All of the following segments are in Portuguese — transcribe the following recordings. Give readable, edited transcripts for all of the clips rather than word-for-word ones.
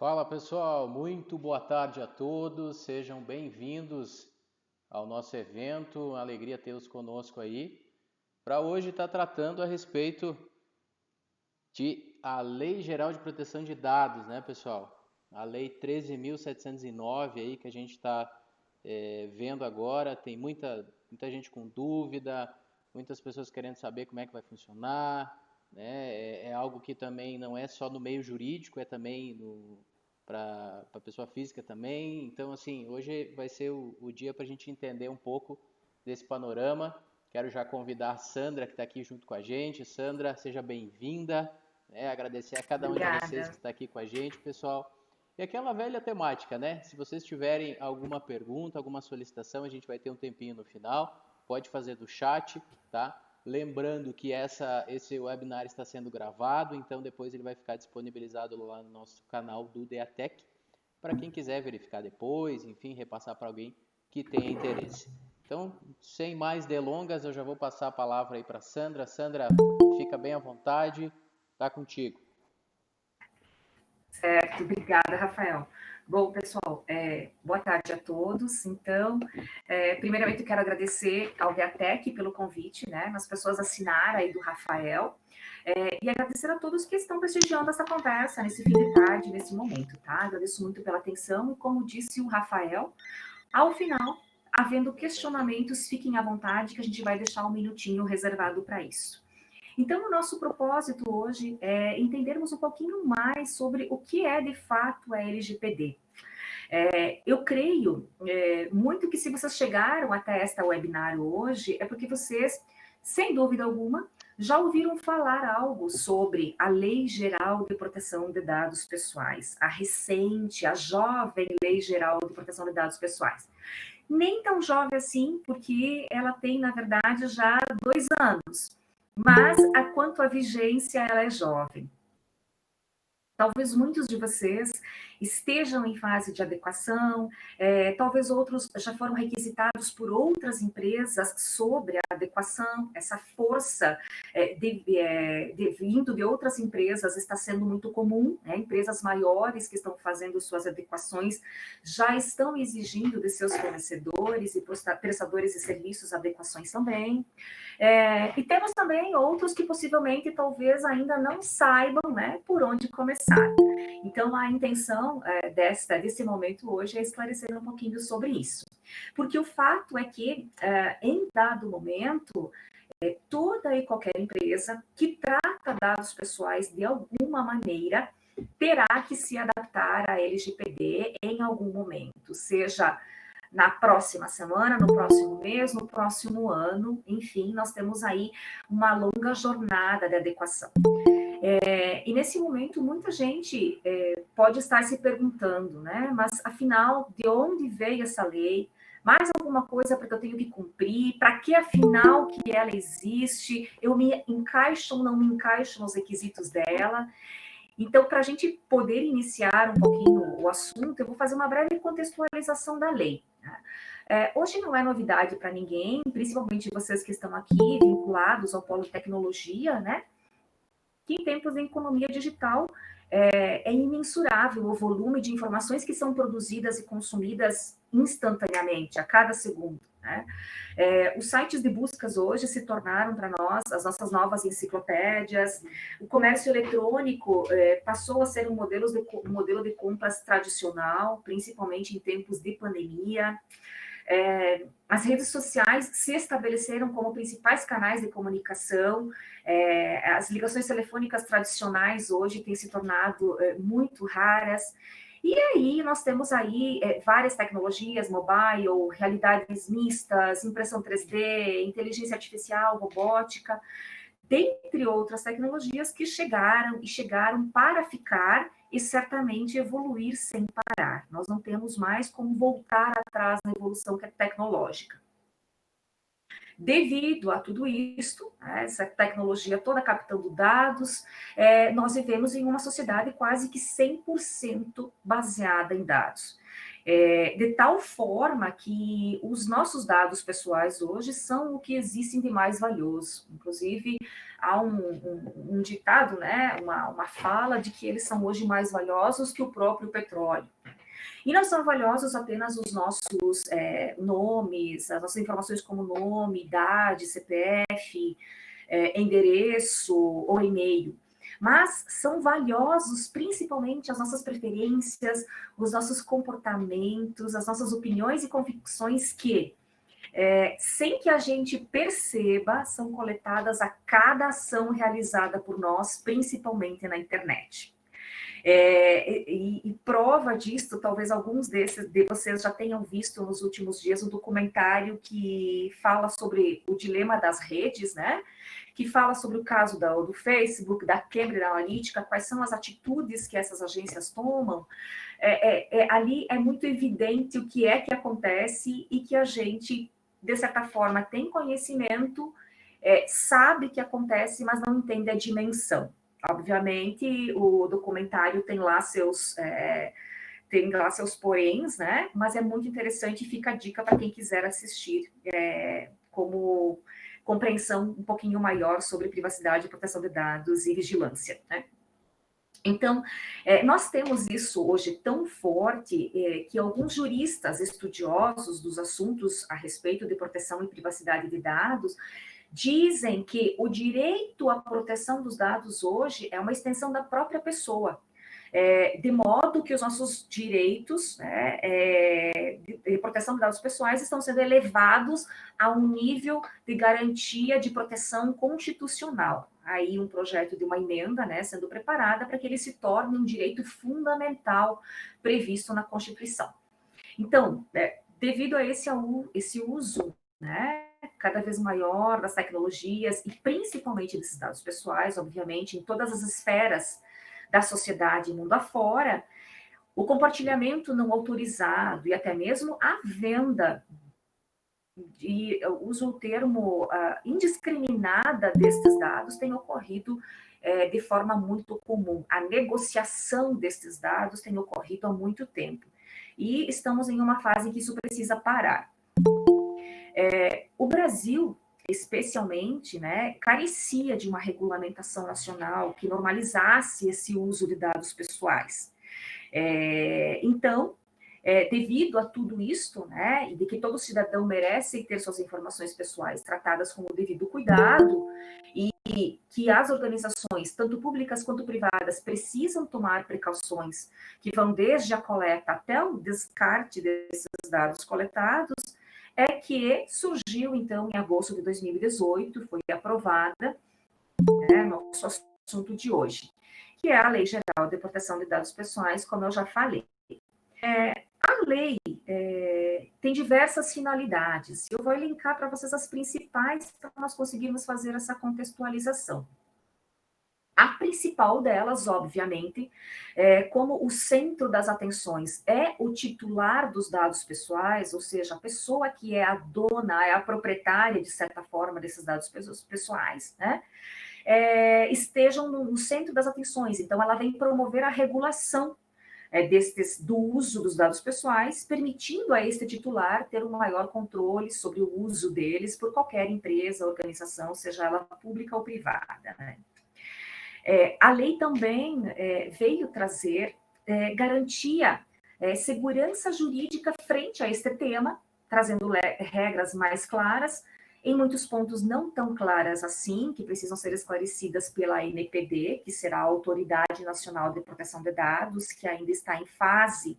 Fala pessoal, muito boa tarde a todos, sejam bem-vindos ao nosso evento, uma alegria tê-los conosco aí. Para hoje estar tratando a respeito de a Lei Geral de Proteção de Dados, né pessoal? A Lei 13.709 aí que a gente está vendo agora, tem muita gente com dúvida, muitas pessoas querendo saber como é que vai funcionar, né? É algo que também não é só no meio jurídico, é também para a pessoa física também. Então, assim, hoje vai ser o dia para a gente entender um pouco desse panorama. Quero já convidar a Sandra, que está aqui junto com a gente. Sandra, seja bem-vinda. Agradecer a cada um de vocês que Obrigada. está aqui com a gente, pessoal. E aquela velha temática, né? Se vocês tiverem alguma pergunta, alguma solicitação, a gente vai ter um tempinho no final. Pode fazer do chat, tá? Lembrando que esse webinar está sendo gravado, então depois ele vai ficar disponibilizado lá no nosso canal do DEATEC, para quem quiser verificar depois, enfim, repassar para alguém que tenha interesse. Então, sem mais delongas, eu já vou passar a palavra aí para Sandra. Sandra, fica bem à vontade, tá contigo. Certo, obrigada, Rafael. Bom, pessoal, boa tarde a todos. Então, primeiramente eu quero agradecer ao Viatec pelo convite, né, nas pessoas assinaram aí do Rafael, e agradecer a todos que estão prestigiando essa conversa nesse fim de tarde, nesse momento, tá? Agradeço muito pela atenção e, como disse o Rafael, ao final, havendo questionamentos, fiquem à vontade que a gente vai deixar um minutinho reservado para isso. Então, o nosso propósito hoje é entendermos um pouquinho mais sobre o que é de fato a LGPD. Eu creio muito que se vocês chegaram até esta webinar hoje, é porque vocês, sem dúvida alguma, já ouviram falar algo sobre a Lei Geral de Proteção de Dados Pessoais, a recente, a jovem Lei Geral de Proteção de Dados Pessoais. Nem tão jovem assim, porque ela tem, na verdade, já 2 anos. Mas, quanto à vigência, ela é jovem. Talvez muitos de vocês estejam em fase de adequação, talvez outros já foram requisitados por outras empresas sobre a adequação, essa força vindo de outras empresas está sendo muito comum, né? Empresas maiores que estão fazendo suas adequações já estão exigindo de seus fornecedores e prestadores de serviços adequações também. E temos também outros que possivelmente talvez ainda não saibam, né, por onde começar. Então, a intenção desse momento hoje é esclarecer um pouquinho sobre isso. Porque o fato é que, em dado momento, toda e qualquer empresa que trata dados pessoais de alguma maneira terá que se adaptar à LGPD em algum momento, seja na próxima semana, no próximo mês, no próximo ano, enfim, nós temos aí uma longa jornada de adequação. E nesse momento, muita gente pode estar se perguntando, né? Mas afinal, de onde veio essa lei? Mais alguma coisa porque eu tenho que cumprir? Para que afinal que ela existe? Eu me encaixo ou não me encaixo nos requisitos dela? Então, para a gente poder iniciar um pouquinho o assunto, eu vou fazer uma breve contextualização da lei. Hoje não é novidade para ninguém, principalmente vocês que estão aqui vinculados ao polo de tecnologia, né? Que em tempos de economia digital é imensurável o volume de informações que são produzidas e consumidas instantaneamente, a cada segundo. Né? Os sites de buscas hoje se tornaram para nós as nossas novas enciclopédias. O comércio eletrônico passou a ser um modelo de compras tradicional, principalmente em tempos de pandemia. As redes sociais se estabeleceram como principais canais de comunicação, as ligações telefônicas tradicionais hoje têm se tornado muito raras, e aí nós temos aí várias tecnologias, mobile, realidades mistas, impressão 3D, inteligência artificial, robótica, dentre outras tecnologias que chegaram para ficar e certamente evoluir sem parar. Nós não temos mais como voltar atrás na evolução tecnológica. Devido a tudo isso, essa tecnologia toda captando dados, nós vivemos em uma sociedade quase que 100% baseada em dados. de tal forma que os nossos dados pessoais hoje são o que existem de mais valioso. Inclusive, há um ditado, né, uma fala de que eles são hoje mais valiosos que o próprio petróleo. E não são valiosos apenas os nossos nomes, as nossas informações como nome, idade, CPF, endereço ou e-mail, mas são valiosos principalmente as nossas preferências, os nossos comportamentos, as nossas opiniões e convicções que, sem que a gente perceba, são coletadas a cada ação realizada por nós, principalmente na internet. E prova disso, talvez alguns de vocês já tenham visto nos últimos dias um documentário que fala sobre o dilema das redes, né? Que fala sobre o caso do Facebook, da Cambridge Analytica, quais são as atitudes que essas agências tomam. Ali é muito evidente o que é que acontece e que a gente, de certa forma, tem conhecimento, sabe que acontece, mas não entende a dimensão. Obviamente, o documentário tem lá seus poréns, né? Mas é muito interessante e fica a dica para quem quiser assistir, como compreensão um pouquinho maior sobre privacidade, proteção de dados e vigilância, né? Então, nós temos isso hoje tão forte que alguns juristas estudiosos dos assuntos a respeito de proteção e privacidade de dados dizem que o direito à proteção dos dados hoje é uma extensão da própria pessoa, de modo que os nossos direitos, né, de proteção de dados pessoais estão sendo elevados a um nível de garantia de proteção constitucional. Aí um projeto de uma emenda, né, sendo preparada para que ele se torne um direito fundamental previsto na Constituição. Então, devido a esse uso, né, cada vez maior das tecnologias e principalmente desses dados pessoais, obviamente, em todas as esferas da sociedade mundo afora, o compartilhamento não autorizado e até mesmo a venda, e uso o termo indiscriminada destes dados, tem ocorrido de forma muito comum. A negociação destes dados tem ocorrido há muito tempo. E estamos em uma fase em que isso precisa parar. O Brasil, especialmente, né, carecia de uma regulamentação nacional que normalizasse esse uso de dados pessoais. Então, devido a tudo isto, né, e de que todo cidadão merece ter suas informações pessoais tratadas com o devido cuidado, e que as organizações, tanto públicas quanto privadas, precisam tomar precauções que vão desde a coleta até o descarte desses dados coletados, é que surgiu, então, em agosto de 2018, foi aprovada, né, nosso assunto de hoje, que é a Lei Geral de Proteção de Dados Pessoais, como eu já falei. A lei tem diversas finalidades. Eu vou elencar para vocês as principais para nós conseguirmos fazer essa contextualização. A principal delas, obviamente, como o centro das atenções é o titular dos dados pessoais, ou seja, a pessoa que é a dona, é a proprietária, de certa forma, desses dados pessoais, né? Estejam no centro das atenções. Então, ela vem promover a regulação do uso dos dados pessoais, permitindo a este titular ter um maior controle sobre o uso deles por qualquer empresa, organização, seja ela pública ou privada, né? A lei também veio trazer garantia, segurança jurídica frente a este tema, trazendo regras mais claras, em muitos pontos não tão claras assim, que precisam ser esclarecidas pela ANPD, que será a Autoridade Nacional de Proteção de Dados, que ainda está em fase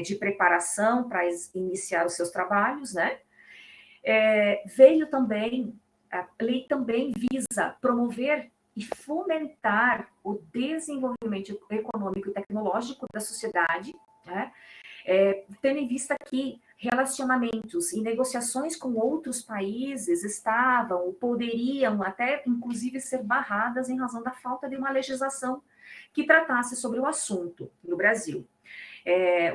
de preparação para iniciar os seus trabalhos, né? A lei também visa promover e fomentar o desenvolvimento econômico e tecnológico da sociedade, né? Tendo em vista que relacionamentos e negociações com outros países estavam ou poderiam até, inclusive, ser barradas em razão da falta de uma legislação que tratasse sobre o assunto no Brasil.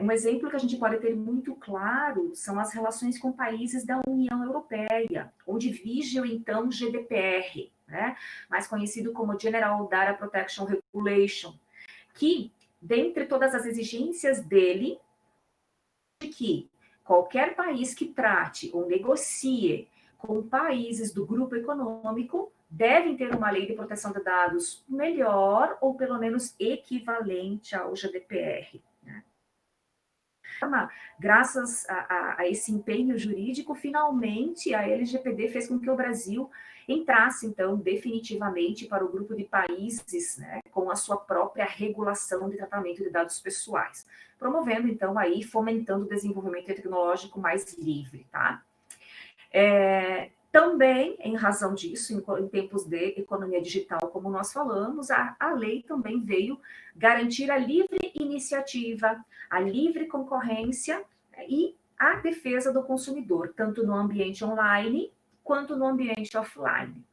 Um exemplo que a gente pode ter muito claro são as relações com países da União Europeia, onde vige o então GDPR, né, mais conhecido como General Data Protection Regulation, que, dentre todas as exigências dele, que qualquer país que trate ou negocie com países do grupo econômico devem ter uma lei de proteção de dados melhor ou pelo menos equivalente ao GDPR. Né? Graças a esse empenho jurídico, finalmente a LGPD fez com que o Brasil entrasse, então, definitivamente para o grupo de países, né, com a sua própria regulação de tratamento de dados pessoais, promovendo, então, aí, fomentando o desenvolvimento tecnológico mais livre, tá? Também, em razão disso, em tempos de economia digital, como nós falamos, a lei também veio garantir a livre iniciativa, a livre concorrência e a defesa do consumidor, tanto no ambiente online quanto no ambiente offline.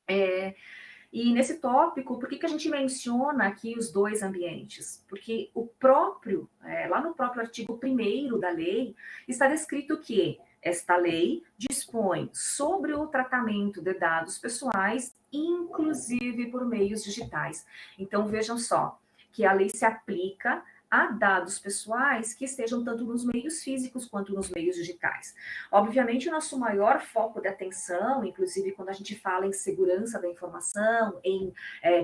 E nesse tópico, por que a gente menciona aqui os dois ambientes? Porque o próprio, lá no próprio artigo 1º da lei, está descrito que esta lei dispõe sobre o tratamento de dados pessoais, inclusive por meios digitais. Então, vejam só, que a lei se aplica a dados pessoais que estejam tanto nos meios físicos quanto nos meios digitais. Obviamente, o nosso maior foco de atenção, inclusive quando a gente fala em segurança da informação, em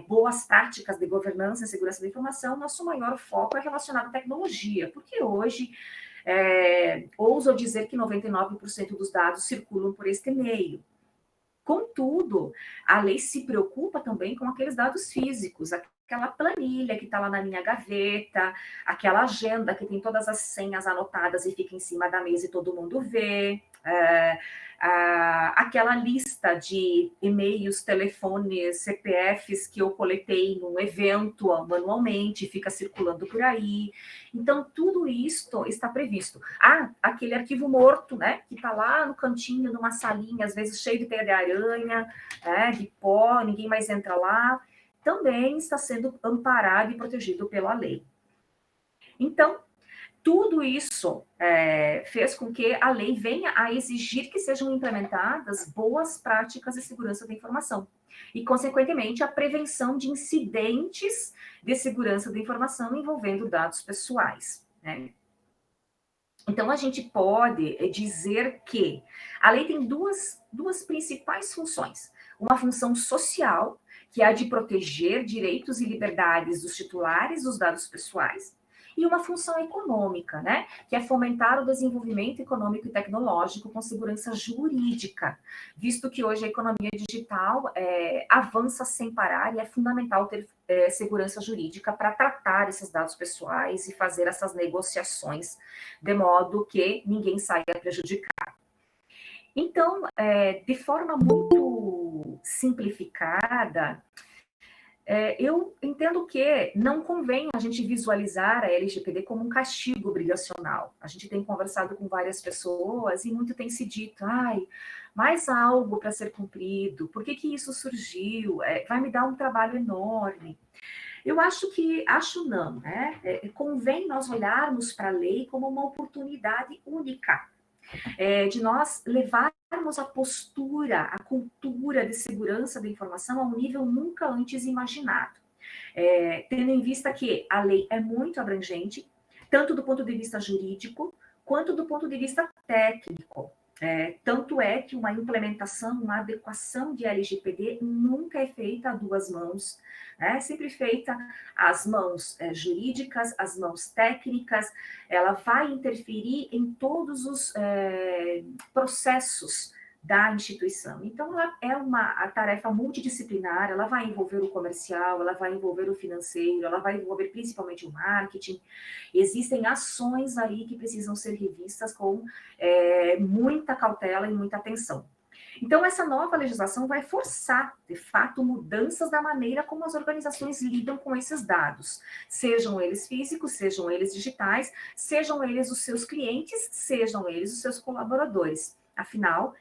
boas práticas de governança e segurança da informação, nosso maior foco é relacionado à tecnologia, porque hoje ouso dizer que 99% dos dados circulam por este meio. Contudo, a lei se preocupa também com aqueles dados físicos, aquela planilha que está lá na minha gaveta, aquela agenda que tem todas as senhas anotadas e fica em cima da mesa e todo mundo vê, aquela lista de e-mails, telefones, CPFs que eu coletei num evento manualmente, fica circulando por aí. Então, tudo isso está previsto. Aquele arquivo morto, né, que está lá no cantinho, numa salinha, às vezes cheio de teia de aranha, de pó, ninguém mais entra lá, também está sendo amparado e protegido pela lei. Então, tudo isso fez com que a lei venha a exigir que sejam implementadas boas práticas de segurança da informação e, consequentemente, a prevenção de incidentes de segurança da informação envolvendo dados pessoais, né? Então, a gente pode dizer que a lei tem duas principais funções. Uma função social, que é a de proteger direitos e liberdades dos titulares dos dados pessoais, e uma função econômica, né, que é fomentar o desenvolvimento econômico e tecnológico com segurança jurídica, visto que hoje a economia digital avança sem parar e é fundamental ter segurança jurídica para tratar esses dados pessoais e fazer essas negociações de modo que ninguém saia prejudicado. Então, de forma muito simplificada, eu entendo que não convém a gente visualizar a LGPD como um castigo obrigacional. A gente tem conversado com várias pessoas e muito tem se dito, mais algo para ser cumprido, por que isso surgiu? Vai me dar um trabalho enorme. Eu acho não, né? Convém nós olharmos para a lei como uma oportunidade única, de nós levarmos a postura, a cultura de segurança da informação a um nível nunca antes imaginado. Tendo em vista que a lei é muito abrangente, tanto do ponto de vista jurídico, quanto do ponto de vista técnico. Tanto é que uma implementação, uma adequação de LGPD nunca é feita a duas mãos, é sempre feita as mãos jurídicas, as mãos técnicas, ela vai interferir em todos os processos da instituição. Então, ela é uma tarefa multidisciplinar, ela vai envolver o comercial, ela vai envolver o financeiro, ela vai envolver principalmente o marketing. Existem ações aí que precisam ser revistas com muita cautela e muita atenção. Então, essa nova legislação vai forçar, de fato, mudanças da maneira como as organizações lidam com esses dados, sejam eles físicos, sejam eles digitais, sejam eles os seus clientes, sejam eles os seus colaboradores. Afinal,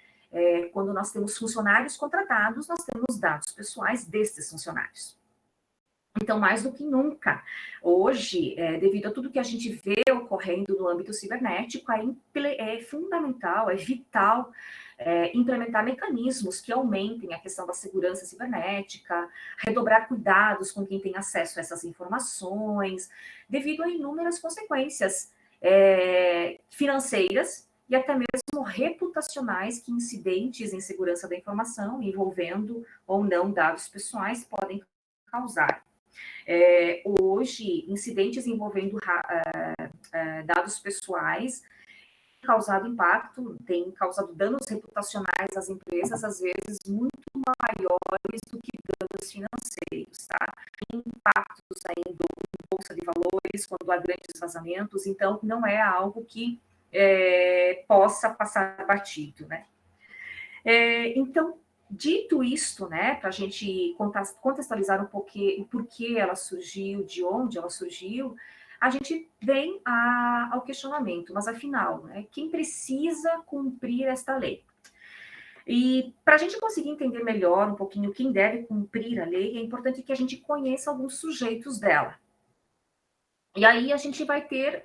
quando nós temos funcionários contratados, nós temos dados pessoais destes funcionários. Então, mais do que nunca, hoje, devido a tudo que a gente vê ocorrendo no âmbito cibernético, é fundamental, é vital implementar mecanismos que aumentem a questão da segurança cibernética, redobrar cuidados com quem tem acesso a essas informações, devido a inúmeras consequências financeiras e até mesmo reputacionais que incidentes em segurança da informação, envolvendo ou não dados pessoais, podem causar. Hoje, incidentes envolvendo dados pessoais causado impacto, tem causado danos reputacionais às empresas, às vezes muito maiores do que danos financeiros, tá? Impactos aí do bolsa de valores, quando há grandes vazamentos, então não é algo que possa passar batido, né? Então, dito isto, né, para a gente contextualizar um pouquinho por que ela surgiu, de onde ela surgiu, a gente vem ao questionamento, mas afinal, né, quem precisa cumprir esta lei? E para a gente conseguir entender melhor um pouquinho quem deve cumprir a lei, é importante que a gente conheça alguns sujeitos dela. E aí a gente vai ter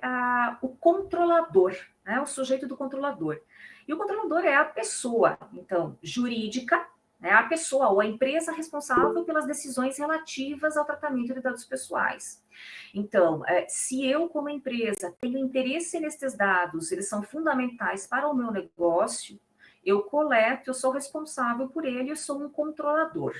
o controlador, né, o sujeito do controlador. E o controlador é a pessoa, então, jurídica, né, a pessoa ou a empresa responsável pelas decisões relativas ao tratamento de dados pessoais. Então, se eu, como empresa, tenho interesse nesses dados, eles são fundamentais para o meu negócio, eu coleto, eu sou responsável por ele, eu sou um controlador.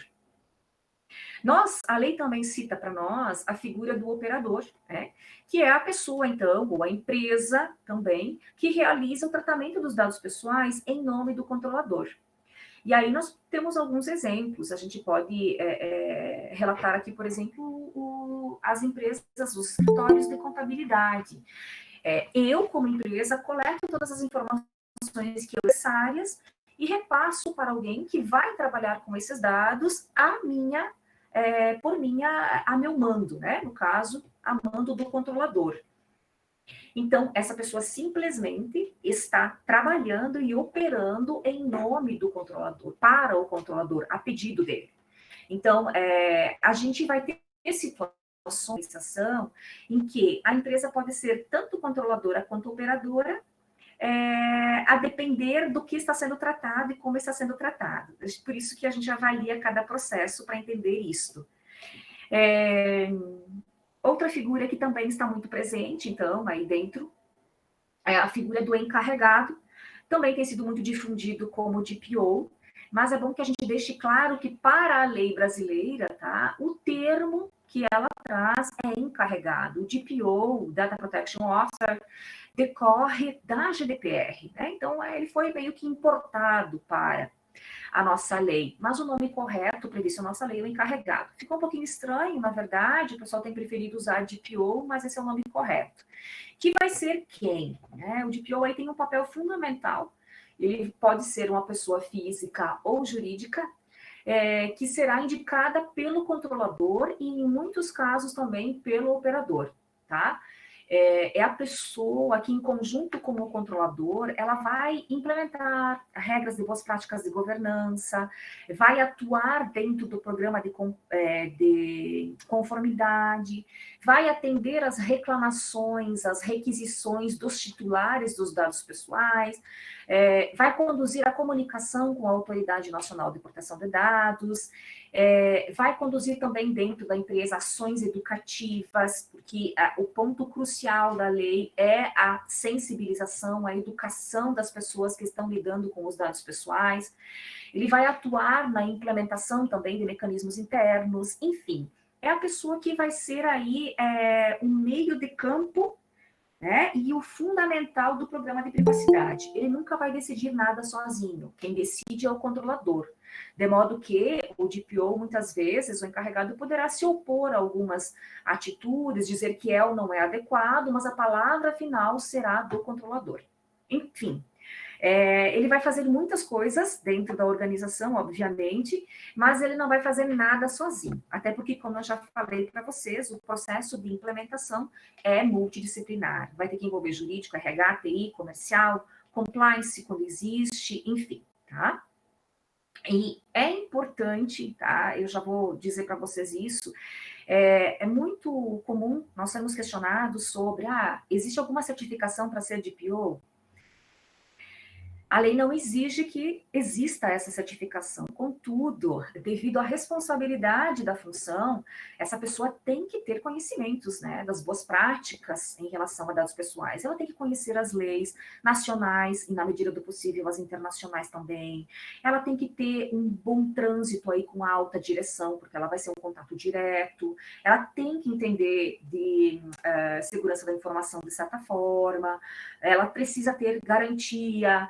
A lei também cita para nós a figura do operador, né, que é a pessoa, então, ou a empresa também, que realiza o tratamento dos dados pessoais em nome do controlador. E aí nós temos alguns exemplos. A gente pode relatar aqui, por exemplo, as empresas, os escritórios de contabilidade. Eu, como empresa, coleto todas as informações que são necessárias e repasso para alguém que vai trabalhar com esses dados a meu mando, né? No caso, a mando do controlador. Então, essa pessoa simplesmente está trabalhando e operando em nome do controlador, para o controlador, a pedido dele. Então, a gente vai ter situações em que a empresa pode ser tanto controladora quanto operadora, a depender do que está sendo tratado e como está sendo tratado. Por isso que a gente avalia cada processo para entender isso. Outra figura que também está muito presente, então, aí dentro, é a figura do encarregado. Também tem sido muito difundido como DPO, mas é bom que a gente deixe claro que para a lei brasileira, tá, o termo que ela traz é encarregado. O DPO, Data Protection Officer, decorre da GDPR, né? Então, ele foi meio que importado para a nossa lei, mas o nome correto previsto na nossa lei é o encarregado. Ficou um pouquinho estranho, na verdade, o pessoal tem preferido usar DPO, mas esse é o nome correto. Que vai ser quem? Né? O DPO aí tem um papel fundamental, ele pode ser uma pessoa física ou jurídica, que será indicada pelo controlador e, em muitos casos, também pelo operador, tá? É a pessoa que, em conjunto com o controlador, ela vai implementar regras de boas práticas de governança, vai atuar dentro do programa de conformidade, vai atender às reclamações, às requisições dos titulares dos dados pessoais, vai conduzir a comunicação com a Autoridade Nacional de Proteção de Dados, vai conduzir também dentro da empresa ações educativas, porque o ponto crucial da lei é a sensibilização, a educação das pessoas que estão lidando com os dados pessoais. Ele vai atuar na implementação também de mecanismos internos, enfim, é a pessoa que vai ser aí um meio de campo, né, e o fundamental do programa de privacidade. Ele nunca vai decidir nada sozinho, quem decide é o controlador. De modo que o DPO, muitas vezes, o encarregado poderá se opor a algumas atitudes, dizer que é ou não é adequado, mas a palavra final será do controlador. Enfim, ele vai fazer muitas coisas dentro da organização, obviamente, mas ele não vai fazer nada sozinho. Até porque, como eu já falei para vocês, o processo de implementação é multidisciplinar. Vai ter que envolver jurídico, RH, TI, comercial, compliance, quando existe, enfim, tá? E é importante, tá? Eu já vou dizer para vocês isso. É muito comum nós sermos questionados sobre, existe alguma certificação para ser DPO? A lei não exige que exista essa certificação. Contudo, devido à responsabilidade da função, essa pessoa tem que ter conhecimentos, né, das boas práticas em relação a dados pessoais. Ela tem que conhecer as leis nacionais e, na medida do possível, as internacionais também. Ela tem que ter um bom trânsito aí com a alta direção, porque ela vai ser um contato direto. Ela tem que entender de segurança da informação de certa forma. Ela precisa ter garantia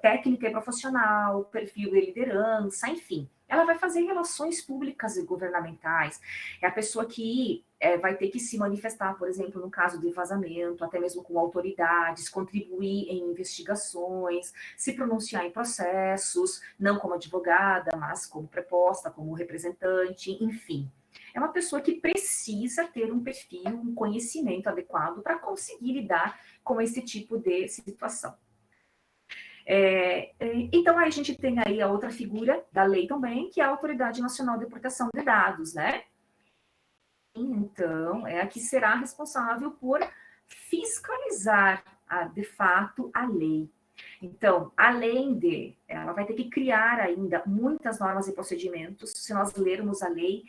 técnica e profissional, perfil de liderança, enfim. Ela vai fazer relações públicas e governamentais. É a pessoa que vai ter que se manifestar, por exemplo, no caso de vazamento, até mesmo com autoridades, contribuir em investigações, se pronunciar em processos, não como advogada, mas como preposta, como representante, enfim. É uma pessoa que precisa ter um perfil, um conhecimento adequado para conseguir lidar com esse tipo de situação. Então, aí a gente tem aí a outra figura da lei também, que é a Autoridade Nacional de Proteção de Dados, né? Então, é a que será responsável por fiscalizar, de fato, a lei. Então, além de, ela vai ter que criar ainda muitas normas e procedimentos. Se nós lermos a lei,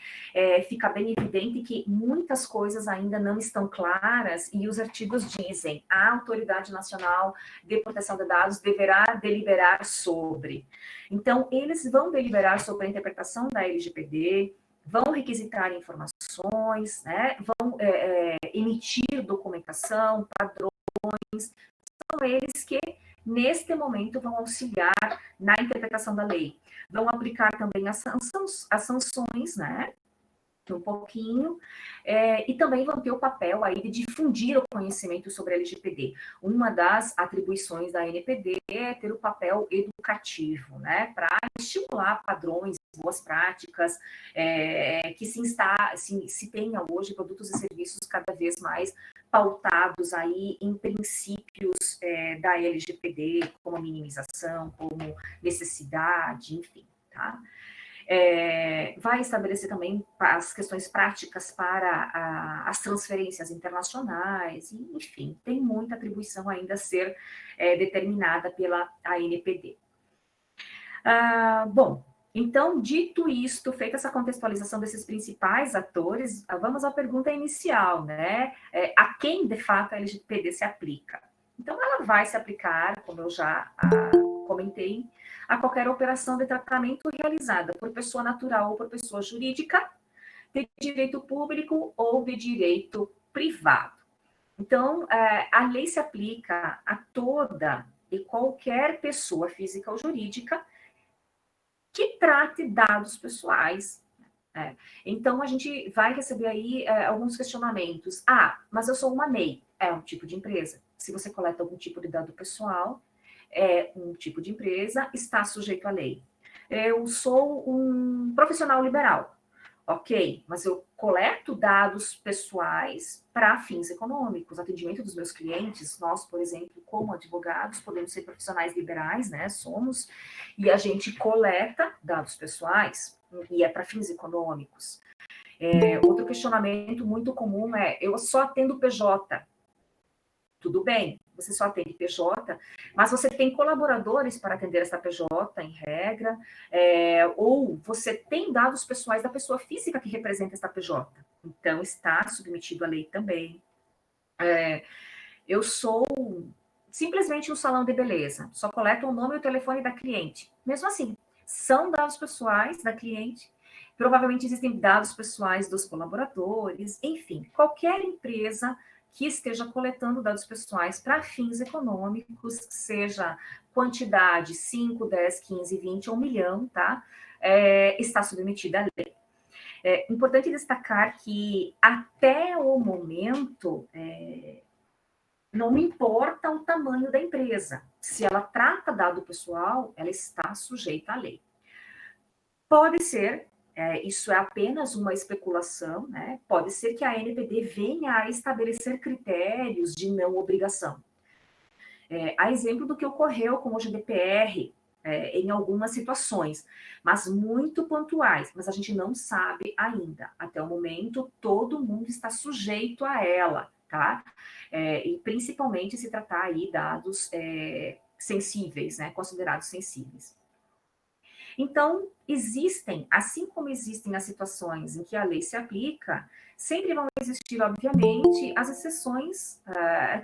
fica bem evidente que muitas coisas ainda não estão claras e os artigos dizem: a Autoridade Nacional de Proteção de Dados deverá deliberar sobre. Então, eles vão deliberar sobre a interpretação da LGPD, vão requisitar informações, né, vão emitir documentação, padrões, são eles que neste momento vão auxiliar na interpretação da lei. Vão aplicar também as sanções, né? Um pouquinho, e também vão ter o papel aí de difundir o conhecimento sobre a LGPD. Uma das atribuições da NPD é ter o papel educativo, né, para estimular padrões, boas práticas, que se tenha hoje produtos e serviços cada vez mais pautados aí em princípios da LGPD, como a minimização, como necessidade, enfim, tá? Vai estabelecer também as questões práticas para as transferências internacionais, enfim, tem muita atribuição ainda a ser determinada pela ANPD. Bom, então, dito isto, feita essa contextualização desses principais atores, vamos à pergunta inicial, né? A quem, de fato, a LGPD se aplica? Então, ela vai se aplicar, como eu já comentei, a qualquer operação de tratamento realizada por pessoa natural ou por pessoa jurídica, de direito público ou de direito privado. Então, a lei se aplica a toda e qualquer pessoa física ou jurídica que trate dados pessoais. Então, a gente vai receber aí alguns questionamentos. Mas eu sou uma MEI, é um tipo de empresa. Se você coleta algum tipo de dado pessoal, é um tipo de empresa, está sujeito à lei. Eu sou um profissional liberal. Ok, mas eu coleto dados pessoais para fins econômicos, atendimento dos meus clientes. Nós, por exemplo, como advogados, podemos ser profissionais liberais, né? Somos, e a gente coleta dados pessoais e é para fins econômicos. Outro questionamento muito comum é: eu só atendo PJ. Tudo bem, você só atende PJ, mas você tem colaboradores para atender essa PJ, em regra, ou você tem dados pessoais da pessoa física que representa essa PJ. Então, está submetido à lei também. Eu sou simplesmente um salão de beleza, só coleto o nome e o telefone da cliente. Mesmo assim, são dados pessoais da cliente, provavelmente existem dados pessoais dos colaboradores, enfim, qualquer empresa que esteja coletando dados pessoais para fins econômicos, seja quantidade 5, 10, 15, 20 ou 1 milhão, tá? Está submetida à lei. É importante destacar que até o momento não importa o tamanho da empresa. Se ela trata dado pessoal, ela está sujeita à lei. Pode ser, isso é apenas uma especulação, né? Pode ser que a NPD venha a estabelecer critérios de não obrigação. A exemplo do que ocorreu com o GDPR, em algumas situações, mas muito pontuais, mas a gente não sabe ainda. Até o momento, todo mundo está sujeito a ela, tá? E principalmente se tratar aí dados sensíveis, né, considerados sensíveis. Então, existem, assim como existem as situações em que a lei se aplica, sempre vão existir, obviamente, as exceções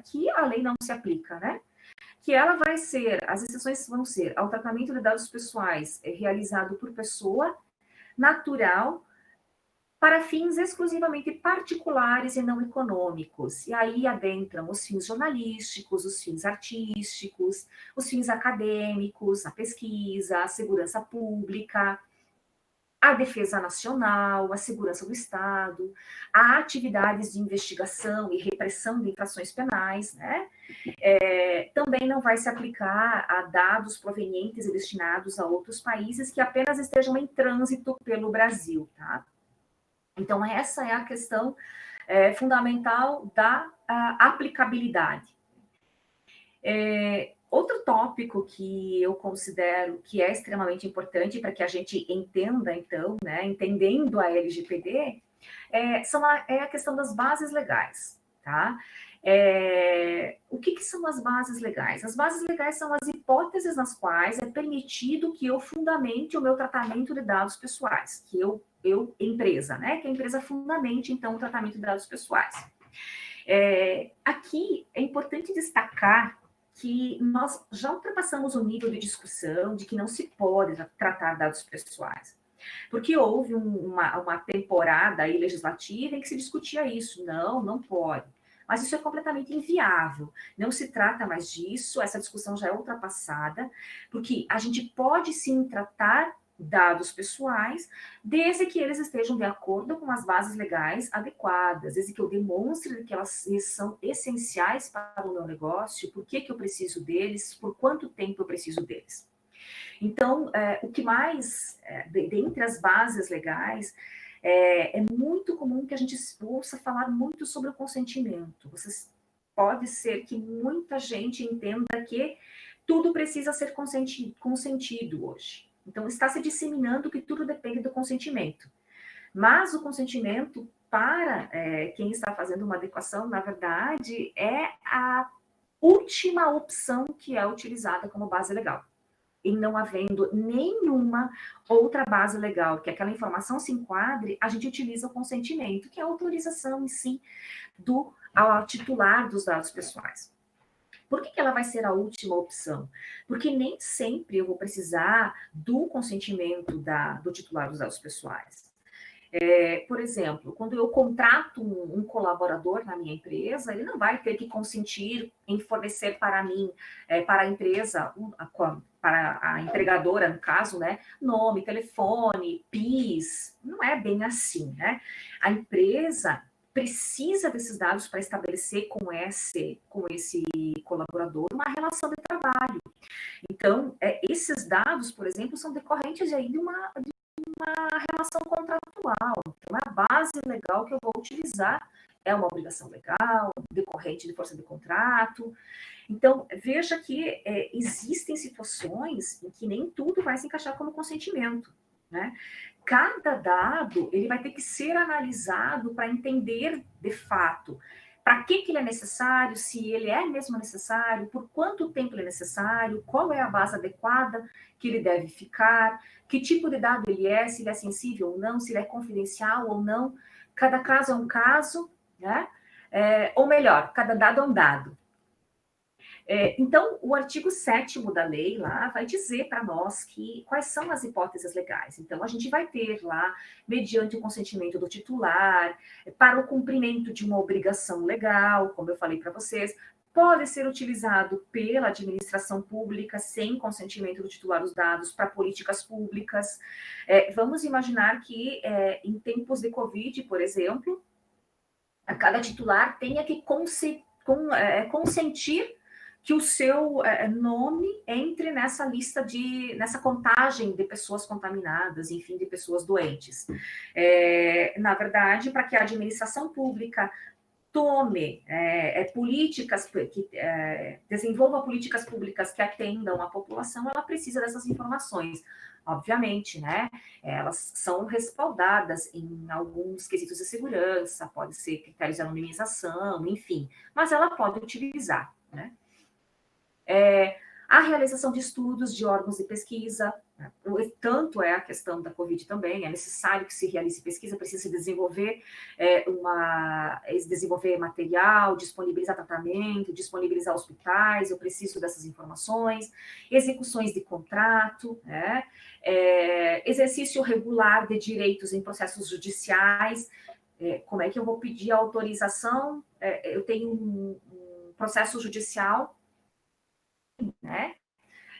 que a lei não se aplica, né? Que ela vai ser, as exceções vão ser ao tratamento de dados pessoais realizado por pessoa natural, para fins exclusivamente particulares e não econômicos. E aí adentram os fins jornalísticos, os fins artísticos, os fins acadêmicos, a pesquisa, a segurança pública, a defesa nacional, a segurança do Estado, a atividades de investigação e repressão de infrações penais, né? Também não vai se aplicar a dados provenientes e destinados a outros países que apenas estejam em trânsito pelo Brasil, tá? Então, essa é a questão fundamental da aplicabilidade. Outro tópico que eu considero que é extremamente importante para que a gente entenda, então, né, entendendo a LGPD, é a questão das bases legais, tá? O que são as bases legais? As bases legais são as hipóteses nas quais é permitido que eu fundamente o meu tratamento de dados pessoais, que eu empresa, né? Que a empresa fundamente, então, o tratamento de dados pessoais. Aqui é importante destacar que nós já ultrapassamos o nível de discussão de que não se pode tratar dados pessoais. Porque houve uma temporada aí legislativa em que se discutia isso. Não pode. Mas isso é completamente inviável. Não se trata mais disso, essa discussão já é ultrapassada, porque a gente pode sim tratar dados pessoais, desde que eles estejam de acordo com as bases legais adequadas, desde que eu demonstre que elas são essenciais para o meu negócio, por que eu preciso deles, por quanto tempo eu preciso deles. Então, o que mais, dentre as bases legais, é muito comum que a gente ouça falar muito sobre o consentimento. Pode ser que muita gente entenda que tudo precisa ser consentido hoje. Então, está se disseminando que tudo depende do consentimento. Mas o consentimento, para quem está fazendo uma adequação, na verdade, é a última opção que é utilizada como base legal. E não havendo nenhuma outra base legal que aquela informação se enquadre, a gente utiliza o consentimento, que é a autorização em si ao titular dos dados pessoais. Por que ela vai ser a última opção? Porque nem sempre eu vou precisar do consentimento do titular dos dados pessoais. Por exemplo, quando eu contrato um colaborador na minha empresa, ele não vai ter que consentir em fornecer para mim, para a empresa, para a empregadora, no caso, né, nome, telefone, PIS. Não é bem assim, né? A empresa precisa desses dados para estabelecer com esse colaborador uma relação de trabalho. Então, esses dados, por exemplo, são decorrentes aí de uma relação contratual. Então, a base legal que eu vou utilizar é uma obrigação legal, decorrente de força de contrato. Então, veja que existem situações em que nem tudo vai se encaixar como consentimento, né? Cada dado, ele vai ter que ser analisado para entender, de fato, para que ele é necessário, se ele é mesmo necessário, por quanto tempo ele é necessário, qual é a base adequada que ele deve ficar, que tipo de dado ele é, se ele é sensível ou não, se ele é confidencial ou não. Cada caso é um caso, né? Ou melhor, cada dado é um dado. Então, o artigo 7º da lei lá vai dizer para nós quais são as hipóteses legais. Então, a gente vai ter lá, mediante o consentimento do titular, para o cumprimento de uma obrigação legal, como eu falei para vocês, pode ser utilizado pela administração pública sem consentimento do titular dos dados para políticas públicas. Vamos imaginar que em tempos de Covid, por exemplo, cada titular tenha que consentir que o seu nome entre nessa lista nessa contagem de pessoas contaminadas, enfim, de pessoas doentes. Na verdade, para que a administração pública tome políticas, desenvolva políticas públicas que atendam a população, ela precisa dessas informações. Obviamente, né? Elas são respaldadas em alguns quesitos de segurança, pode ser critérios de anonimização, enfim, mas ela pode utilizar, né? A realização de estudos de órgãos de pesquisa, tanto é a questão da Covid também, é necessário que se realize pesquisa, precisa desenvolver desenvolver material, disponibilizar tratamento, disponibilizar hospitais, eu preciso dessas informações, execuções de contrato, né? Exercício regular de direitos em processos judiciais, como é que eu vou pedir autorização? Eu tenho um processo judicial, né,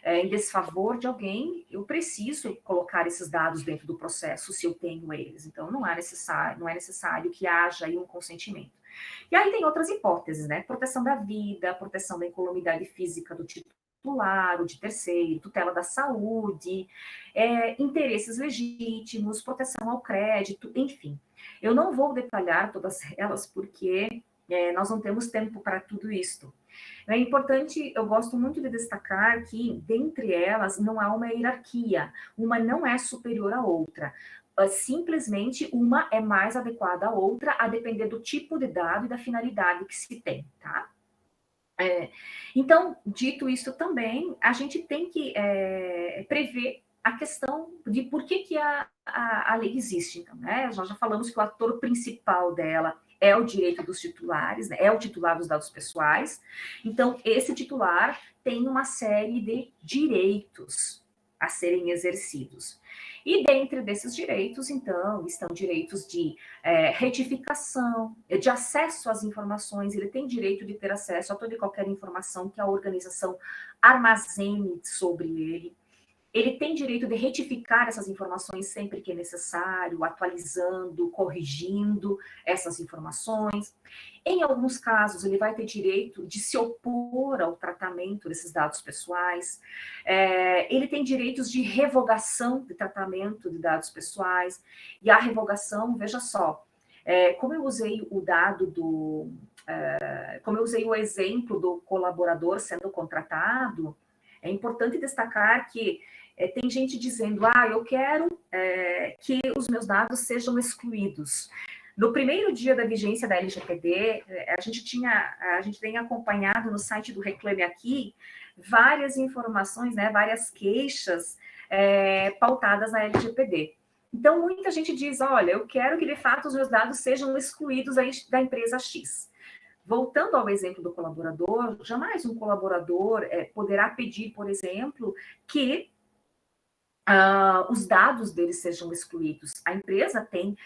em desfavor de alguém, eu preciso colocar esses dados dentro do processo, se eu tenho eles. Então, não é necessário que haja aí um consentimento. E aí tem outras hipóteses, né? Proteção da vida, proteção da incolumidade física do titular, ou de terceiro, tutela da saúde, interesses legítimos, proteção ao crédito, enfim. Eu não vou detalhar todas elas, porque nós não temos tempo para tudo isto. É importante, eu gosto muito de destacar que, dentre elas, não há uma hierarquia, uma não é superior à outra. Simplesmente, uma é mais adequada à outra, a depender do tipo de dado e da finalidade que se tem, tá? Então, dito isso também, a gente tem que prever a questão de por que a lei existe. Então, né? Nós já falamos que o ator principal dela é o direito dos titulares, né? É o titular dos dados pessoais. Então, esse titular tem uma série de direitos a serem exercidos. E dentro desses direitos, então, estão direitos de retificação, de acesso às informações, ele tem direito de ter acesso a toda e qualquer informação que a organização armazene sobre ele. Ele tem direito de retificar essas informações sempre que é necessário, atualizando, corrigindo essas informações. Em alguns casos, ele vai ter direito de se opor ao tratamento desses dados pessoais. Ele tem direitos de revogação de tratamento de dados pessoais. E a revogação, veja só, como eu usei o dado como eu usei o exemplo do colaborador sendo contratado, é importante destacar que tem gente dizendo, eu quero que os meus dados sejam excluídos. No primeiro dia da vigência da LGPD, a gente tem acompanhado no site do Reclame Aqui várias informações, né, várias queixas pautadas na LGPD. Então, muita gente diz, olha, eu quero que, de fato, os meus dados sejam excluídos da empresa X. Voltando ao exemplo do colaborador, jamais um colaborador poderá pedir, por exemplo, que os dados deles sejam excluídos. A empresa tem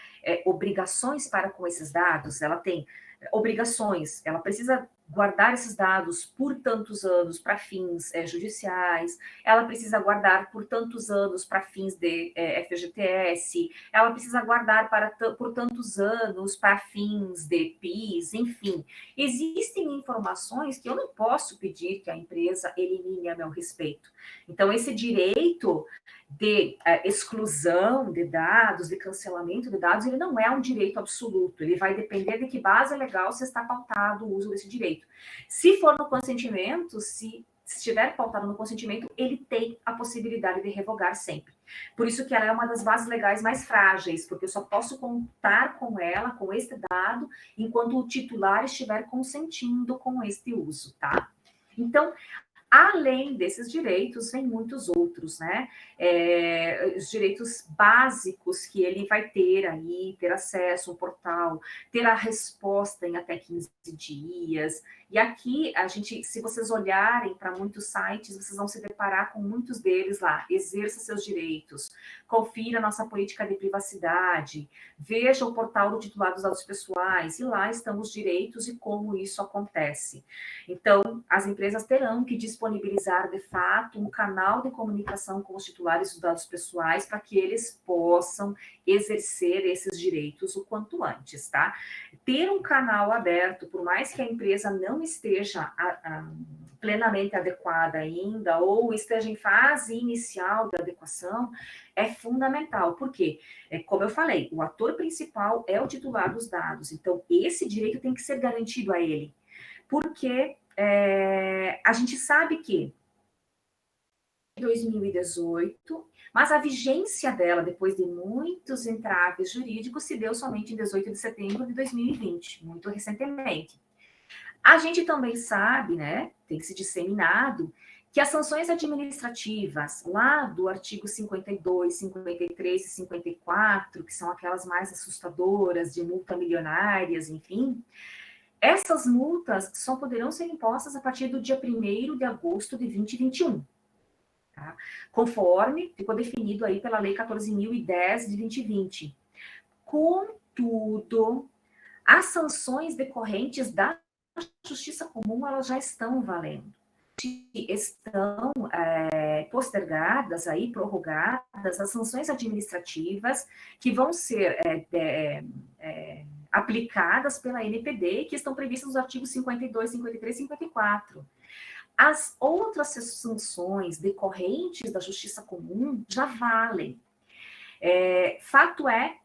obrigações para com esses dados, ela tem obrigações, ela precisa guardar esses dados por tantos anos para fins judiciais, ela precisa guardar por tantos anos para fins de FGTS, ela precisa guardar por tantos anos para fins de PIS, enfim. Existem informações que eu não posso pedir que a empresa elimine a meu respeito. Então, esse direito de exclusão de dados, de cancelamento de dados, ele não é um direito absoluto, ele vai depender de que base legal se está pautado o uso desse direito. Se for no consentimento, se estiver pautado no consentimento, ele tem a possibilidade de revogar sempre. Por isso que ela é uma das bases legais mais frágeis, porque eu só posso contar com ela, com este dado, enquanto o titular estiver consentindo com este uso, tá? Então, além desses direitos, vem muitos outros, né? Os direitos básicos que ele vai ter aí, ter acesso ao portal, ter a resposta em até 15 dias. E aqui, se vocês olharem para muitos sites, vocês vão se deparar com muitos deles lá. Exerça seus direitos, confira a nossa política de privacidade, veja o portal do titular dos dados pessoais, e lá estão os direitos e como isso acontece. Então, as empresas terão que disponibilizar, de fato, um canal de comunicação com os titulares dos dados pessoais para que eles possam exercer esses direitos o quanto antes, tá? Ter um canal aberto, por mais que a empresa não esteja plenamente adequada ainda, ou esteja em fase inicial de adequação, é fundamental. Por quê? Como eu falei, o ator principal é o titular dos dados, então esse direito tem que ser garantido a ele. Porque a gente sabe que em 2018, mas a vigência dela, depois de muitos entraves jurídicos, se deu somente em 18 de setembro de 2020, muito recentemente. A gente também sabe, né, tem se disseminado, que as sanções administrativas, lá do artigo 52, 53 e 54, que são aquelas mais assustadoras, de multa milionárias, enfim, essas multas só poderão ser impostas a partir do dia 1º de agosto de 2021, tá? Conforme ficou definido aí pela Lei 14.010 de 2020. Contudo, as sanções decorrentes da Justiça Comum, elas já estão valendo. Estão postergadas, aí, prorrogadas, as sanções administrativas que vão ser aplicadas pela NPD, que estão previstas nos artigos 52, 53 e 54. As outras sanções decorrentes da Justiça Comum já valem. Fato é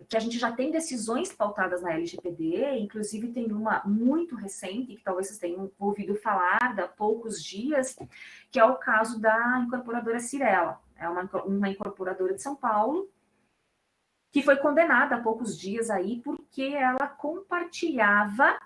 que a gente já tem decisões pautadas na LGPD, inclusive tem uma muito recente, que talvez vocês tenham ouvido falar há poucos dias, que é o caso da incorporadora Cyrela. É uma incorporadora de São Paulo, que foi condenada há poucos dias aí, porque ela compartilhava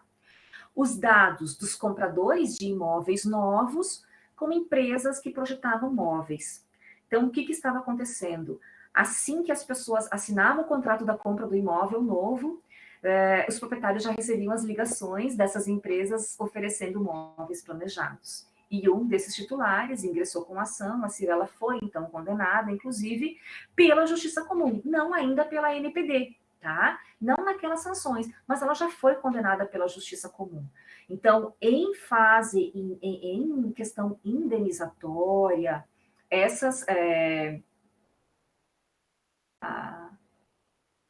os dados dos compradores de imóveis novos com empresas que projetavam móveis. Então, o que estava acontecendo? Assim que as pessoas assinavam o contrato da compra do imóvel novo, os proprietários já recebiam as ligações dessas empresas oferecendo móveis planejados. E um desses titulares ingressou com ação, a Cyrela foi então condenada, inclusive, pela Justiça Comum, não ainda pela NPD, tá? Não naquelas sanções, mas ela já foi condenada pela Justiça Comum. Então, em questão indenizatória, essas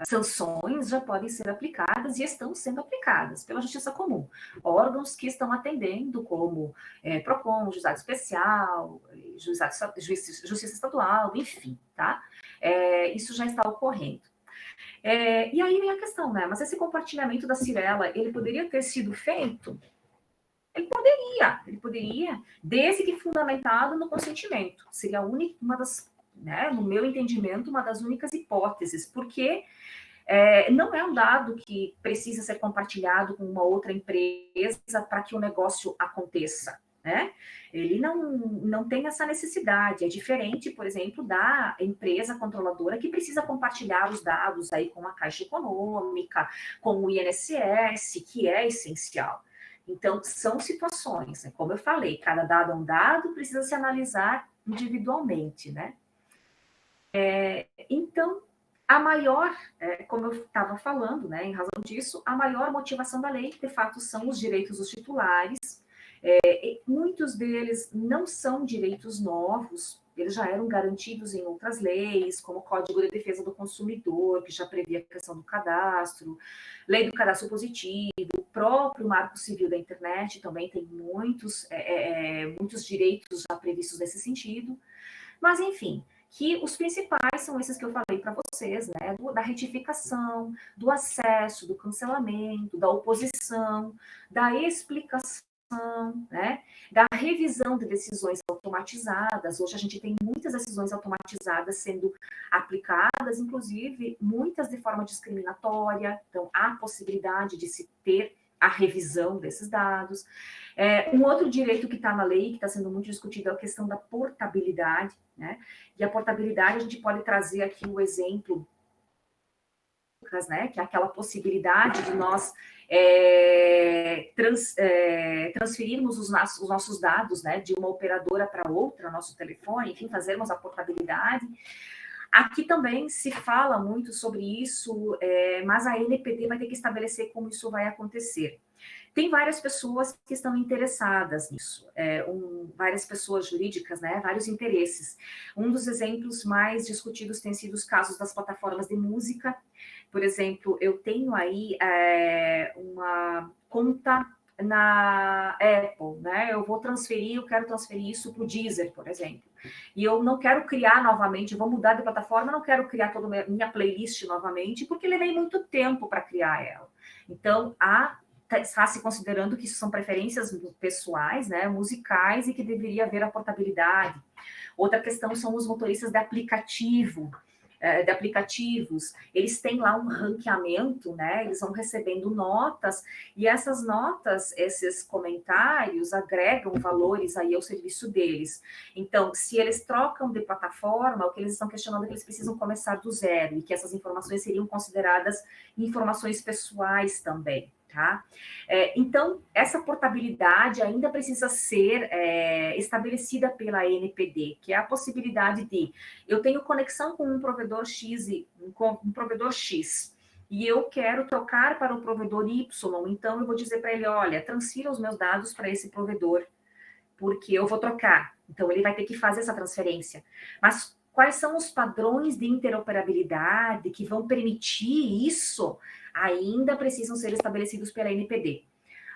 sanções já podem ser aplicadas e estão sendo aplicadas pela Justiça Comum. Órgãos que estão atendendo, como PROCON, Juizado Especial, Justiça Estadual, enfim, tá? Isso já está ocorrendo. E aí vem a questão, né? Mas esse compartilhamento da Cyrela, ele poderia ter sido feito? Ele poderia, desde que fundamentado no consentimento. Seria uma das, né, no meu entendimento, uma das únicas hipóteses, porque não é um dado que precisa ser compartilhado com uma outra empresa para que o negócio aconteça, né? Ele não tem essa necessidade. É diferente, por exemplo, da empresa controladora que precisa compartilhar os dados aí com a Caixa Econômica, com o INSS, que é essencial. Então, são situações, né? Como eu falei, cada dado é um dado, precisa se analisar individualmente, né? Então, a maior, como eu estava falando, né, em razão disso, a maior motivação da lei, de fato, são os direitos dos titulares. Muitos deles não são direitos novos, eles já eram garantidos em outras leis, como o Código de Defesa do Consumidor, que já previa a questão do cadastro, Lei do Cadastro Positivo, o próprio Marco Civil da Internet também tem muitos direitos já previstos nesse sentido. Mas, enfim, que os principais são esses que eu falei para vocês, né? Da retificação, do acesso, do cancelamento, da oposição, da explicação, né? Da revisão de decisões automatizadas. Hoje a gente tem muitas decisões automatizadas sendo aplicadas, inclusive muitas de forma discriminatória. Então, há possibilidade de se ter a revisão desses dados. Um outro direito que está na lei, que está sendo muito discutido, é a questão da portabilidade, né? E a portabilidade, a gente pode trazer aqui um exemplo, né? Que é aquela possibilidade de nós transferirmos os nossos dados, né? De uma operadora para outra, nosso telefone, enfim, fazermos a portabilidade. Aqui também se fala muito sobre isso, mas a NPD vai ter que estabelecer como isso vai acontecer. Tem várias pessoas que estão interessadas nisso, várias pessoas jurídicas, né, vários interesses. Um dos exemplos mais discutidos tem sido os casos das plataformas de música. Por exemplo, eu tenho aí uma conta na Apple, né? Eu quero transferir isso para o Deezer, por exemplo. E eu não quero criar novamente, vou mudar de plataforma, não quero criar toda a minha playlist novamente, porque levei muito tempo para criar ela. Então, está se considerando que isso são preferências pessoais, né, musicais, e que deveria haver a portabilidade. Outra questão são os motoristas de aplicativo. de aplicativos, eles têm lá um ranqueamento, né? Eles vão recebendo notas, e essas notas, esses comentários, agregam valores aí ao serviço deles. Então, se eles trocam de plataforma, o que eles estão questionando é que eles precisam começar do zero, e que essas informações seriam consideradas informações pessoais também. Tá? Então, essa portabilidade ainda precisa ser estabelecida pela ANPD, que é a possibilidade de eu tenho conexão com um provedor X e eu quero trocar para o provedor Y, então eu vou dizer para ele, olha, transfira os meus dados para esse provedor, porque eu vou trocar. Então, ele vai ter que fazer essa transferência. Mas quais são os padrões de interoperabilidade que vão permitir isso? Ainda precisam ser estabelecidos pela ANPD.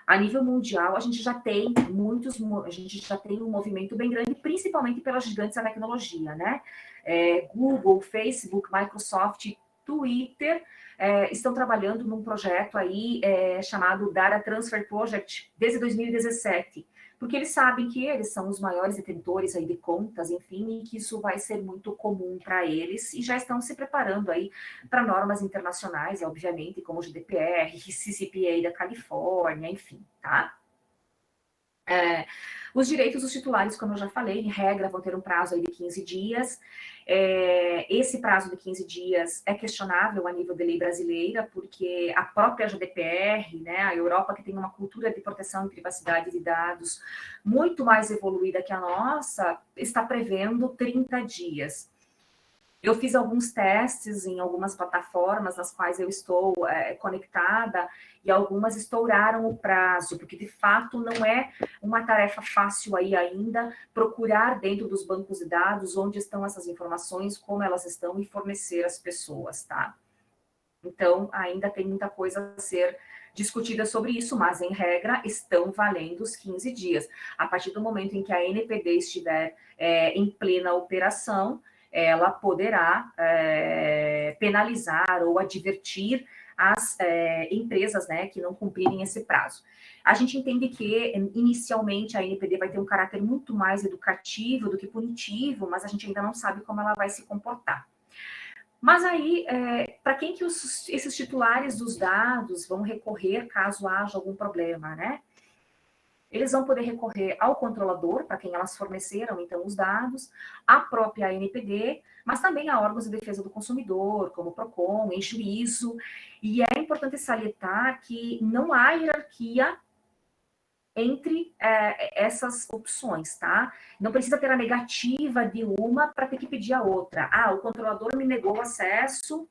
A nível mundial, a gente já tem um movimento bem grande, principalmente pelas gigantes da tecnologia, né? Google, Facebook, Microsoft, Twitter estão trabalhando num projeto aí chamado Data Transfer Project desde 2017, porque eles sabem que eles são os maiores detentores aí de contas, enfim, e que isso vai ser muito comum para eles, e já estão se preparando aí para normas internacionais, obviamente, como o GDPR, CCPA da Califórnia, enfim, tá? Os direitos dos titulares, como eu já falei, em regra, vão ter um prazo aí de 15 dias. Esse prazo de 15 dias é questionável a nível de lei brasileira, porque a própria GDPR, né, a Europa, que tem uma cultura de proteção e privacidade de dados muito mais evoluída que a nossa, está prevendo 30 dias. Eu fiz alguns testes em algumas plataformas nas quais eu estou conectada, e algumas estouraram o prazo, porque de fato não é uma tarefa fácil aí ainda procurar dentro dos bancos de dados onde estão essas informações, como elas estão, e fornecer às pessoas, tá? Então, ainda tem muita coisa a ser discutida sobre isso, mas, em regra, estão valendo os 15 dias. A partir do momento em que a ANPD estiver em plena operação, ela poderá penalizar ou advertir as empresas, né, que não cumprirem esse prazo. A gente entende que, inicialmente, a ANPD vai ter um caráter muito mais educativo do que punitivo, mas a gente ainda não sabe como ela vai se comportar. Mas aí, para quem que esses titulares dos dados vão recorrer caso haja algum problema, né? Eles vão poder recorrer ao controlador, para quem elas forneceram, então, os dados, à própria ANPD, mas também a órgãos de defesa do consumidor, como o PROCON, em juízo. E é importante salientar que não há hierarquia entre essas opções, tá? Não precisa ter a negativa de uma para ter que pedir a outra. O controlador me negou o acesso,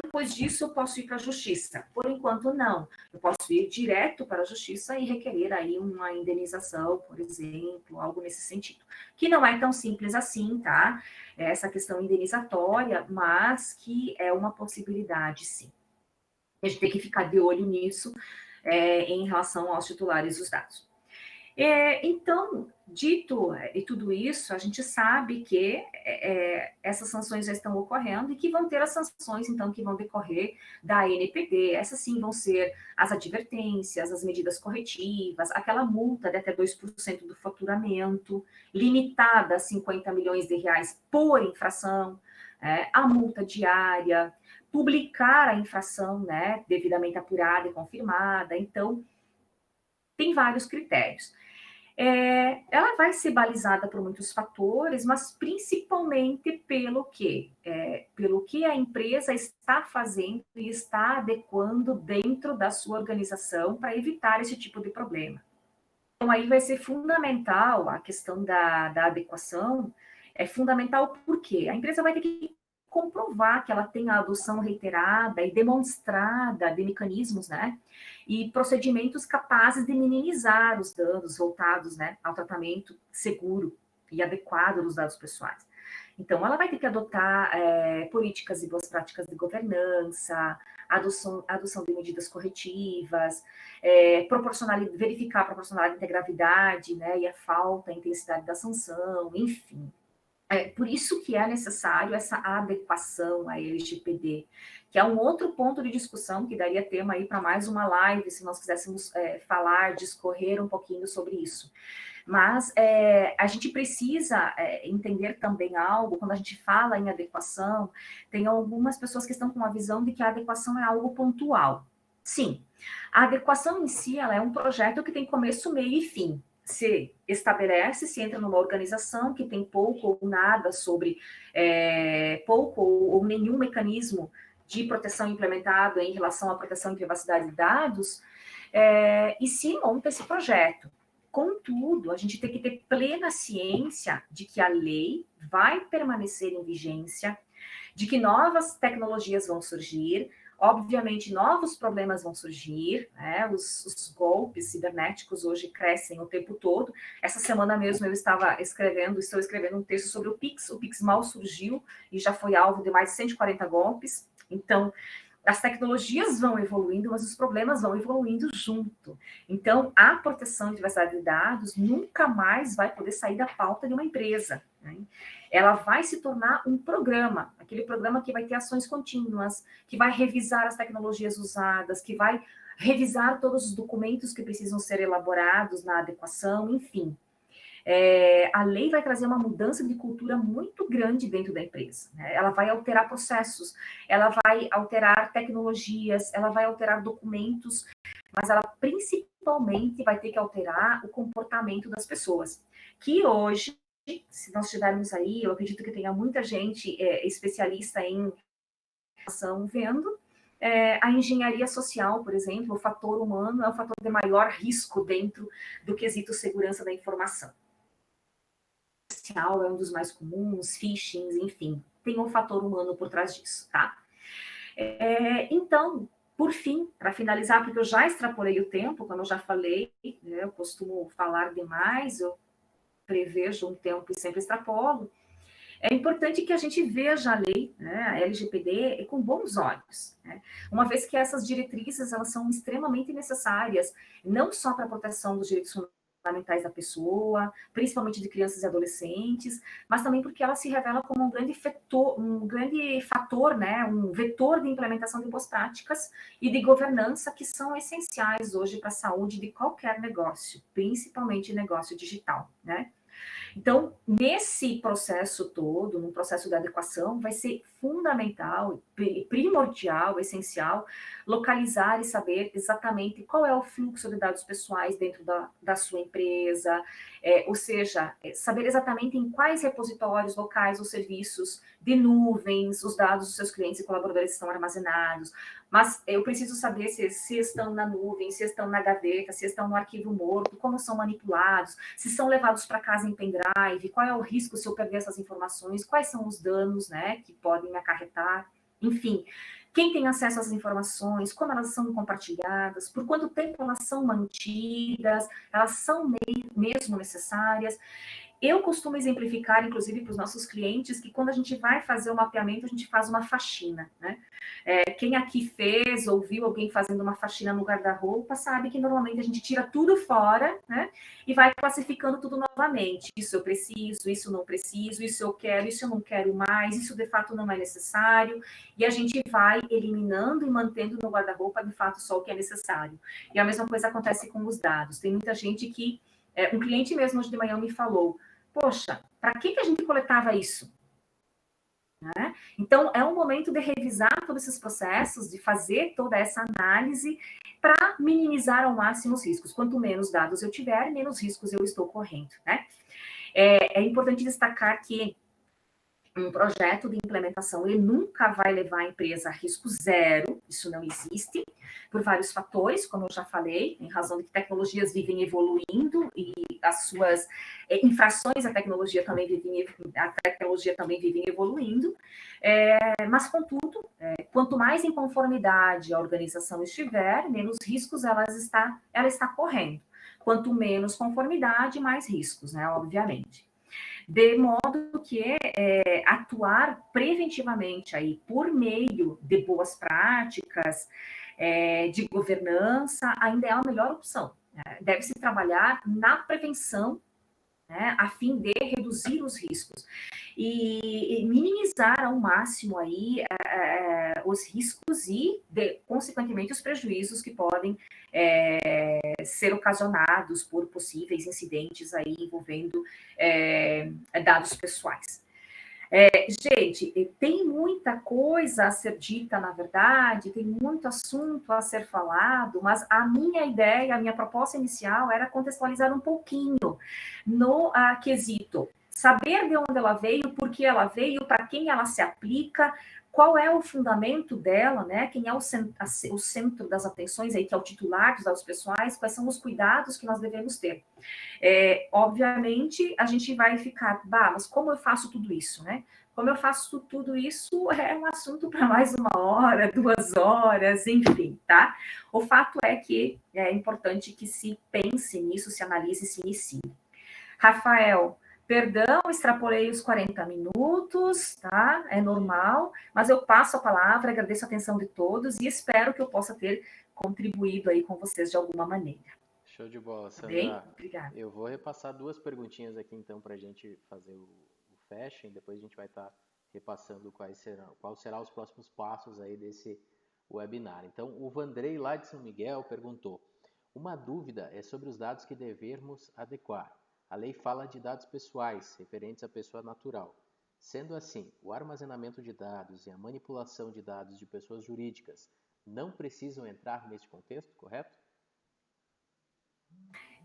depois disso eu posso ir para a justiça. Por enquanto, não. Eu posso ir direto para a justiça e requerer aí uma indenização, por exemplo, algo nesse sentido. Que não é tão simples assim, tá? Essa questão indenizatória, mas que é uma possibilidade, sim. A gente tem que ficar de olho nisso em relação aos titulares dos dados. Então, dito e tudo isso, a gente sabe que essas sanções já estão ocorrendo e que vão ter as sanções, então, que vão decorrer da ANPD. Essas sim vão ser as advertências, as medidas corretivas, aquela multa de até 2% do faturamento, limitada a 50 milhões de reais por infração, a multa diária, publicar a infração, né, devidamente apurada e confirmada. Então, tem vários critérios. Ela vai ser balizada por muitos fatores, mas principalmente pelo que a empresa está fazendo e está adequando dentro da sua organização para evitar esse tipo de problema. Então, aí vai ser fundamental a questão da adequação, é fundamental porque a empresa vai ter que comprovar que ela tem a adoção reiterada e demonstrada de mecanismos, né, e procedimentos capazes de minimizar os danos voltados, né, ao tratamento seguro e adequado dos dados pessoais. Então, ela vai ter que adotar políticas e boas práticas de governança, adoção de medidas corretivas, verificar a proporcionalidade e gravidade, né, e a falta, a intensidade da sanção, enfim. Por isso que é necessário essa adequação à LGPD, que é um outro ponto de discussão que daria tema aí para mais uma live, se nós quiséssemos falar, discorrer um pouquinho sobre isso. Mas a gente precisa entender também algo, quando a gente fala em adequação, tem algumas pessoas que estão com a visão de que a adequação é algo pontual. Sim, a adequação em si ela é um projeto que tem começo, meio e fim. Se estabelece, se entra numa organização que tem pouco ou nada sobre, pouco ou nenhum mecanismo de proteção implementado em relação à proteção e privacidade de dados, e se monta esse projeto. Contudo, a gente tem que ter plena ciência de que a lei vai permanecer em vigência, de que novas tecnologias vão surgir, obviamente novos problemas vão surgir, né? Os golpes cibernéticos hoje crescem o tempo todo. Essa semana mesmo eu estou escrevendo um texto sobre o Pix mal surgiu e já foi alvo de mais de 140 golpes. Então, as tecnologias vão evoluindo, mas os problemas vão evoluindo junto. Então, a proteção de privacidade de dados nunca mais vai poder sair da pauta de uma empresa, né? Ela vai se tornar um programa, aquele programa que vai ter ações contínuas, que vai revisar as tecnologias usadas, que vai revisar todos os documentos que precisam ser elaborados na adequação, enfim. A lei vai trazer uma mudança de cultura muito grande dentro da empresa, né? Ela vai alterar processos, ela vai alterar tecnologias, ela vai alterar documentos, mas ela principalmente vai ter que alterar o comportamento das pessoas, que hoje, se nós tivermos aí, eu acredito que tenha muita gente especialista em ação vendo, a engenharia social, por exemplo, o fator humano é o fator de maior risco dentro do quesito segurança da informação. É um dos mais comuns, phishing, enfim, tem um fator humano por trás disso, tá? Então, por fim, para finalizar, porque eu já extrapolei o tempo, como eu já falei, né, eu costumo falar demais, eu prevejo um tempo e sempre extrapolo, é importante que a gente veja a lei, né, a LGPD, com bons olhos, né? Uma vez que essas diretrizes elas são extremamente necessárias, não só para a proteção dos direitos fundamentais da pessoa, principalmente de crianças e adolescentes, mas também porque ela se revela como um grande fator, né, um vetor de implementação de boas práticas e de governança que são essenciais hoje para a saúde de qualquer negócio, principalmente negócio digital, né? Então, nesse processo todo, no processo de adequação, vai ser fundamental, primordial, essencial, localizar e saber exatamente qual é o fluxo de dados pessoais dentro da sua empresa, ou seja, saber exatamente em quais repositórios locais ou serviços de nuvens os dados dos seus clientes e colaboradores estão armazenados, mas eu preciso saber se estão na nuvem, se estão na gaveta, se estão no arquivo morto, como são manipulados, se são levados para casa em pendrive, qual é o risco se eu perder essas informações, quais são os danos, né, que podem me acarretar, enfim, quem tem acesso às informações, como elas são compartilhadas, por quanto tempo elas são mantidas, elas são mesmo necessárias. Eu costumo exemplificar, inclusive, para os nossos clientes, que quando a gente vai fazer o mapeamento, a gente faz uma faxina, né? Quem aqui fez ou viu alguém fazendo uma faxina no guarda-roupa, sabe que normalmente a gente tira tudo fora, né? E vai classificando tudo novamente. Isso eu preciso, isso não preciso, isso eu quero, isso eu não quero mais, isso de fato não é necessário. E a gente vai eliminando e mantendo no guarda-roupa, de fato, só o que é necessário. E a mesma coisa acontece com os dados. Tem muita gente que... um cliente mesmo hoje de manhã me falou, poxa, para que a gente coletava isso? Né? Então, é um momento de revisar todos esses processos, de fazer toda essa análise para minimizar ao máximo os riscos. Quanto menos dados eu tiver, menos riscos eu estou correndo. Né? É importante destacar que um projeto de implementação, ele nunca vai levar a empresa a risco zero, isso não existe, por vários fatores, como eu já falei, em razão de que tecnologias vivem evoluindo e as suas infrações à tecnologia também vivem evoluindo, mas, contudo, quanto mais em conformidade a organização estiver, menos riscos ela está correndo. Quanto menos conformidade, mais riscos, né, obviamente. De modo que atuar preventivamente aí por meio de boas práticas, de governança, ainda é a melhor opção. Deve-se trabalhar na prevenção né, a fim de reduzir os riscos e minimizar ao máximo aí os riscos e, consequentemente, os prejuízos que podem ser ocasionados por possíveis incidentes aí envolvendo dados pessoais. Gente, tem muita coisa a ser dita, na verdade, tem muito assunto a ser falado, mas a minha ideia, a minha proposta inicial era contextualizar um pouquinho no quesito, saber de onde ela veio, por que ela veio, para quem ela se aplica, qual é o fundamento dela, né? Quem é o centro das atenções aí, que é o titular dos dados pessoais, quais são os cuidados que nós devemos ter. Obviamente, a gente vai ficar, mas como eu faço tudo isso, né? Como eu faço tudo isso é um assunto para mais 1 hora, 2 horas, enfim, tá? O fato é que é importante que se pense nisso, se analise, se inicie. Rafael, perdão, extrapolei os 40 minutos, tá? É normal, mas eu passo a palavra, agradeço a atenção de todos e espero que eu possa ter contribuído aí com vocês de alguma maneira. Show de bola, Sandra. Bem? Obrigada. Eu vou repassar 2 perguntinhas aqui, então, para a gente fazer o fecha, e depois a gente vai estar repassando qual será os próximos passos aí desse webinar. Então, o Vandrei, lá de São Miguel, perguntou: uma dúvida é sobre os dados que devemos adequar. A lei fala de dados pessoais, referentes à pessoa natural. Sendo assim, o armazenamento de dados e a manipulação de dados de pessoas jurídicas não precisam entrar neste contexto, correto?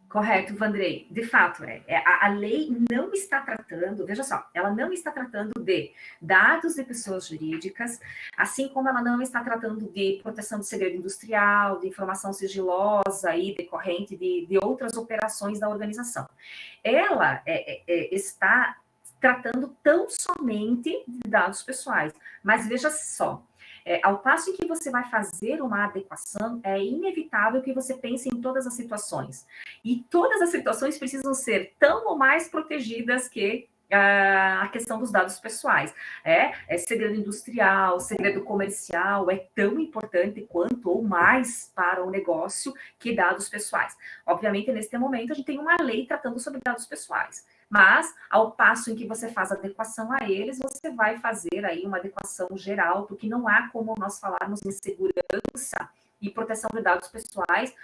Correto, Vandrei. De fato, a lei não está tratando, veja só, ela não está tratando de dados de pessoas jurídicas, assim como ela não está tratando de proteção de segredo industrial, de informação sigilosa aí decorrente de outras operações da organização. Ela está tratando tão somente de dados pessoais, mas veja só, ao passo em que você vai fazer uma adequação, é inevitável que você pense em todas as situações. E todas as situações precisam ser tão ou mais protegidas que a questão dos dados pessoais. Segredo industrial, segredo comercial, é tão importante quanto ou mais para o negócio que dados pessoais. Obviamente, neste momento, a gente tem uma lei tratando sobre dados pessoais. Mas, ao passo em que você faz adequação a eles, você vai fazer aí uma adequação geral, porque não há como nós falarmos em segurança e proteção de dados pessoais,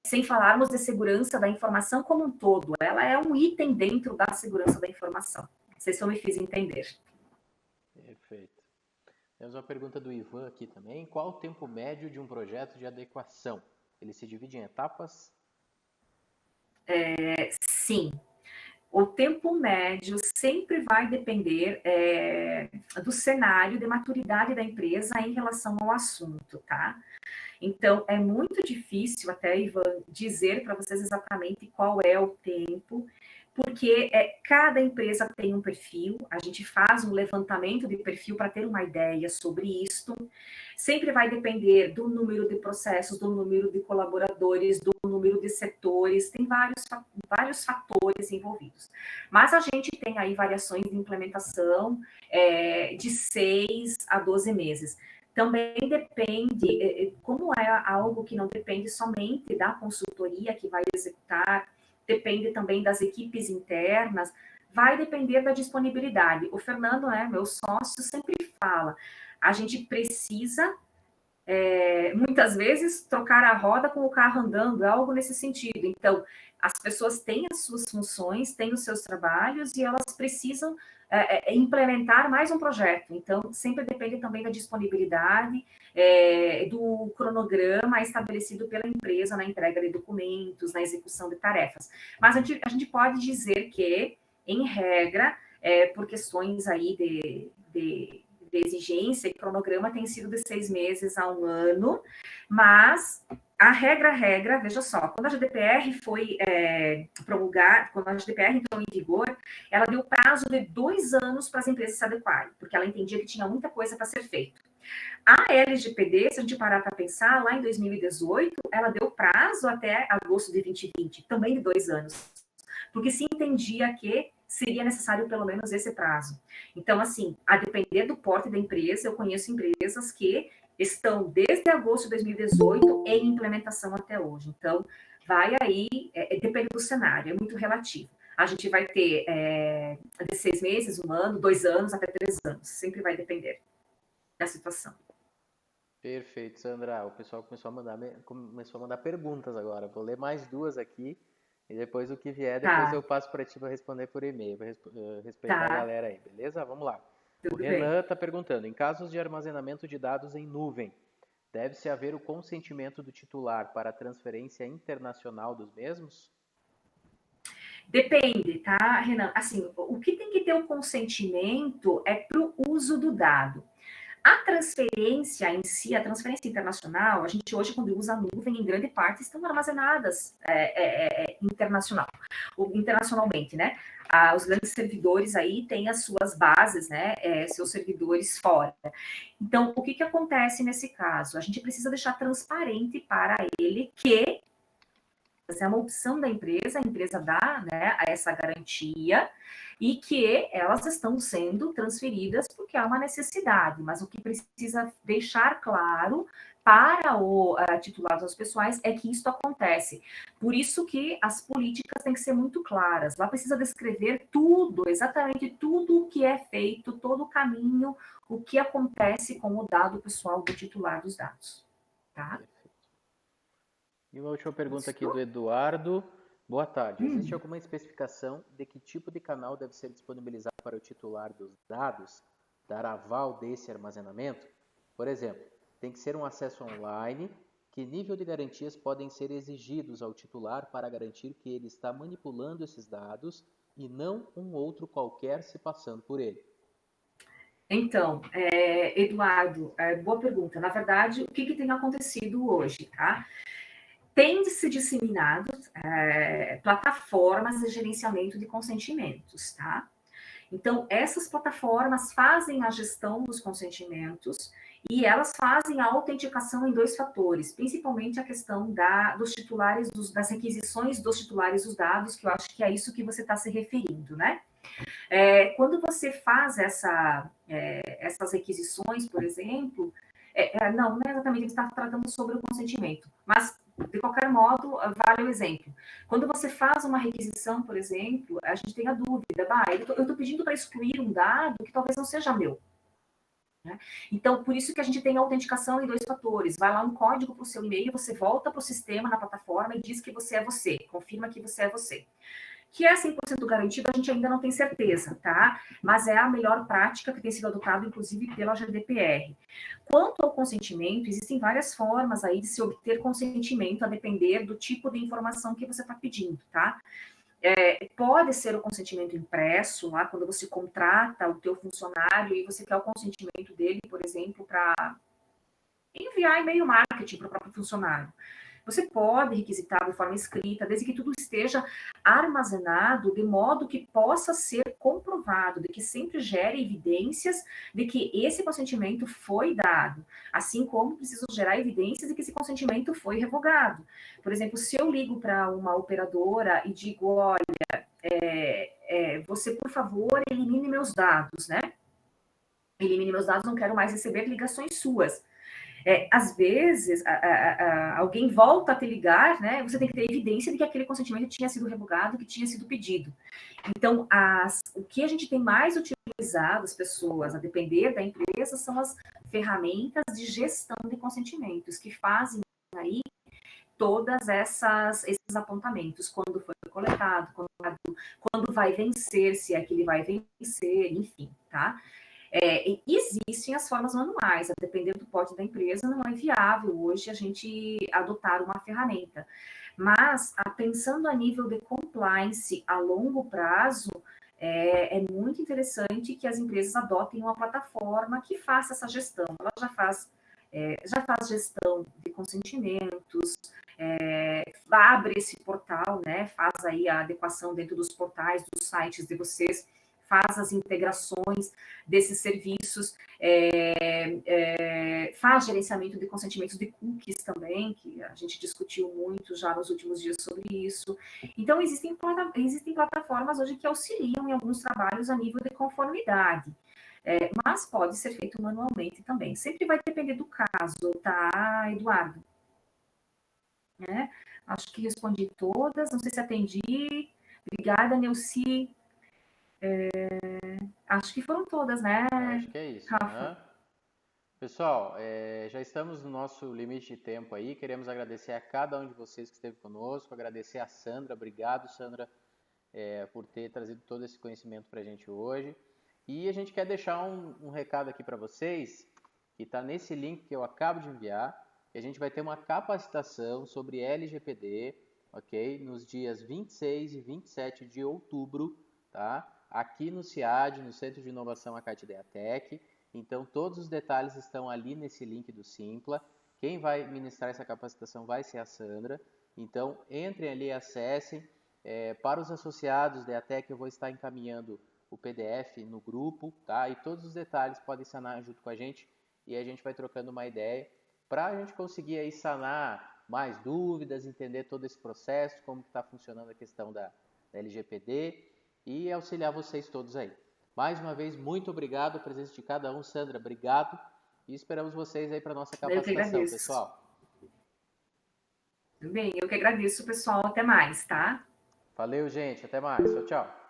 sem falarmos de segurança da informação como um todo. Ela é um item dentro da segurança da informação. Não sei se eu me fiz entender. Perfeito. Temos uma pergunta do Ivan aqui também. Qual o tempo médio de um projeto de adequação? Ele se divide em etapas? Sim. O tempo médio sempre vai depender do cenário de maturidade da empresa em relação ao assunto, tá? Então, é muito difícil até, Ivan, dizer para vocês exatamente qual é o tempo, porque cada empresa tem um perfil, a gente faz um levantamento de perfil para ter uma ideia sobre isto. Sempre vai depender do número de processos, do número de colaboradores, do número de setores, tem vários fatores envolvidos. Mas a gente tem aí variações de implementação de 6 a 12 meses. Também depende, como é algo que não depende somente da consultoria que vai executar, depende também das equipes internas, vai depender da disponibilidade. O Fernando, meu sócio, sempre fala, a gente precisa, muitas vezes, trocar a roda com o carro andando, é algo nesse sentido. Então, as pessoas têm as suas funções, têm os seus trabalhos e elas precisam implementar mais um projeto. Então, sempre depende também da disponibilidade, do cronograma estabelecido pela empresa na entrega de documentos, na execução de tarefas. Mas a gente pode dizer que, em regra, por questões aí de exigência e cronograma, tem sido de 6 meses a 1 ano, mas a regra, veja só, quando a GDPR foi promulgada, quando a GDPR entrou em vigor, ela deu prazo de 2 anos para as empresas se adequarem, porque ela entendia que tinha muita coisa para ser feita. A LGPD, se a gente parar para pensar, lá em 2018, ela deu prazo até agosto de 2020, também de 2 anos, porque se entendia que seria necessário pelo menos esse prazo. Então, assim, a depender do porte da empresa, eu conheço empresas que estão desde agosto de 2018 em implementação até hoje. Então, vai aí, depende do cenário, é muito relativo. a gente vai ter de 6 meses, 1 ano, 2 anos, até 3 anos. Sempre vai depender da situação. Perfeito, Sandra. O pessoal começou a mandar perguntas agora. Vou ler mais 2 aqui e depois o que vier, depois Tá, eu passo para ti para responder por e-mail, para respeitar a tá, galera aí, beleza? Vamos lá. O tudo bem. Renan está perguntando: em casos de armazenamento de dados em nuvem, deve-se haver o consentimento do titular para a transferência internacional dos mesmos? Depende, tá, Renan? Assim, o que tem que ter o consentimento é para o uso do dado. A transferência em si, a transferência internacional, a gente hoje, quando usa a nuvem, em grande parte estão armazenadas internacionalmente, né? Os grandes servidores aí têm as suas bases, né? Seus servidores fora. Então, o que acontece nesse caso? A gente precisa deixar transparente para ele que é uma opção da empresa, a empresa dá, né, essa garantia e que elas estão sendo transferidas porque há uma necessidade, mas o que precisa deixar claro para o titular dos pessoais é que isso acontece. Por isso que as políticas têm que ser muito claras. Lá precisa descrever tudo, exatamente tudo o que é feito, todo o caminho, o que acontece com o dado pessoal do titular dos dados. Tá? E uma última pergunta aqui do Isso? Eduardo. Boa tarde. Existe alguma especificação de que tipo de canal deve ser disponibilizado para o titular dos dados dar aval desse armazenamento? Por exemplo, tem que ser um acesso online. Que nível de garantias podem ser exigidos ao titular para garantir que ele está manipulando esses dados e não um outro qualquer se passando por ele? Então, Eduardo, boa pergunta. Na verdade, o que tem acontecido hoje, tá? Tem se disseminado plataformas de gerenciamento de consentimentos, tá? Então, essas plataformas fazem a gestão dos consentimentos e elas fazem a autenticação em 2 fatores, principalmente a questão dos titulares, das requisições dos titulares dos dados, que eu acho que é isso que você está se referindo, né? Quando você faz essas requisições, por exemplo, não é exatamente, ele está tratando sobre o consentimento, mas, de qualquer modo, vale o exemplo. Quando você faz uma requisição, por exemplo, a gente tem a dúvida, eu estou pedindo para excluir um dado que talvez não seja meu. Né? Então, por isso que a gente tem a autenticação em 2 fatores. Vai lá um código para o seu e-mail, você volta para o sistema, na plataforma, e diz que você é você, confirma que você é você. Que é 100% garantido, a gente ainda não tem certeza, tá? Mas é a melhor prática que tem sido adotada, inclusive, pela GDPR. Quanto ao consentimento, existem várias formas aí de se obter consentimento, a depender do tipo de informação que você está pedindo, tá? Pode ser o consentimento impresso, lá quando você contrata o teu funcionário e você quer o consentimento dele, por exemplo, para enviar e-mail marketing para o próprio funcionário. Você pode requisitar de forma escrita, desde que tudo esteja armazenado de modo que possa ser comprovado, de que sempre gere evidências de que esse consentimento foi dado, assim como preciso gerar evidências de que esse consentimento foi revogado. Por exemplo, se eu ligo para uma operadora e digo, olha, você, por favor, elimine meus dados, né? Elimine meus dados, não quero mais receber ligações suas. Às vezes, alguém volta a te ligar, né? Você tem que ter evidência de que aquele consentimento tinha sido revogado, que tinha sido pedido. Então, o que a gente tem mais utilizado, as pessoas, a depender da empresa, são as ferramentas de gestão de consentimentos, que fazem aí todas esses apontamentos, quando foi coletado, quando vai vencer, se é que ele vai vencer, enfim, tá? Existem as formas manuais, a depender do porte da empresa, não é viável hoje a gente adotar uma ferramenta. Mas, pensando a nível de compliance a longo prazo, é muito interessante que as empresas adotem uma plataforma que faça essa gestão. Ela já faz gestão de consentimentos, abre esse portal, né? Faz aí a adequação dentro dos portais, dos sites de vocês, faz as integrações desses serviços, faz gerenciamento de consentimentos de cookies também, que a gente discutiu muito já nos últimos dias sobre isso. Então, existem plataformas hoje que auxiliam em alguns trabalhos a nível de conformidade. Mas pode ser feito manualmente também. Sempre vai depender do caso, tá, Eduardo? Acho que respondi todas, não sei se atendi. Obrigada, Neuci. Acho que foram todas, né, Acho que é isso. Rafa? Pessoal, já estamos no nosso limite de tempo aí. Queremos agradecer a cada um de vocês que esteve conosco, agradecer a Sandra. Obrigado, Sandra, por ter trazido todo esse conhecimento para a gente hoje. E a gente quer deixar um recado aqui para vocês, que está nesse link que eu acabo de enviar, que a gente vai ter uma capacitação sobre LGPD, ok? Nos dias 26 e 27 de outubro, tá? Aqui no CIAD, no Centro de Inovação Acate Ideatec. Então, todos os detalhes estão ali nesse link do Simpla. Quem vai ministrar essa capacitação vai ser a Sandra. Então, entrem ali e acessem. Para os associados da EATEC, eu vou estar encaminhando o PDF no grupo, tá? E todos os detalhes podem sanar junto com a gente e a gente vai trocando uma ideia para a gente conseguir aí sanar mais dúvidas, entender todo esse processo, como está funcionando a questão da LGPD e auxiliar vocês todos aí. Mais uma vez, muito obrigado, a presença de cada um. Sandra, obrigado. E esperamos vocês aí para a nossa Eu que capacitação, agradeço. pessoal. Bem, eu que agradeço, pessoal. Até mais, tá? Valeu, gente. Até mais. Tchau, tchau.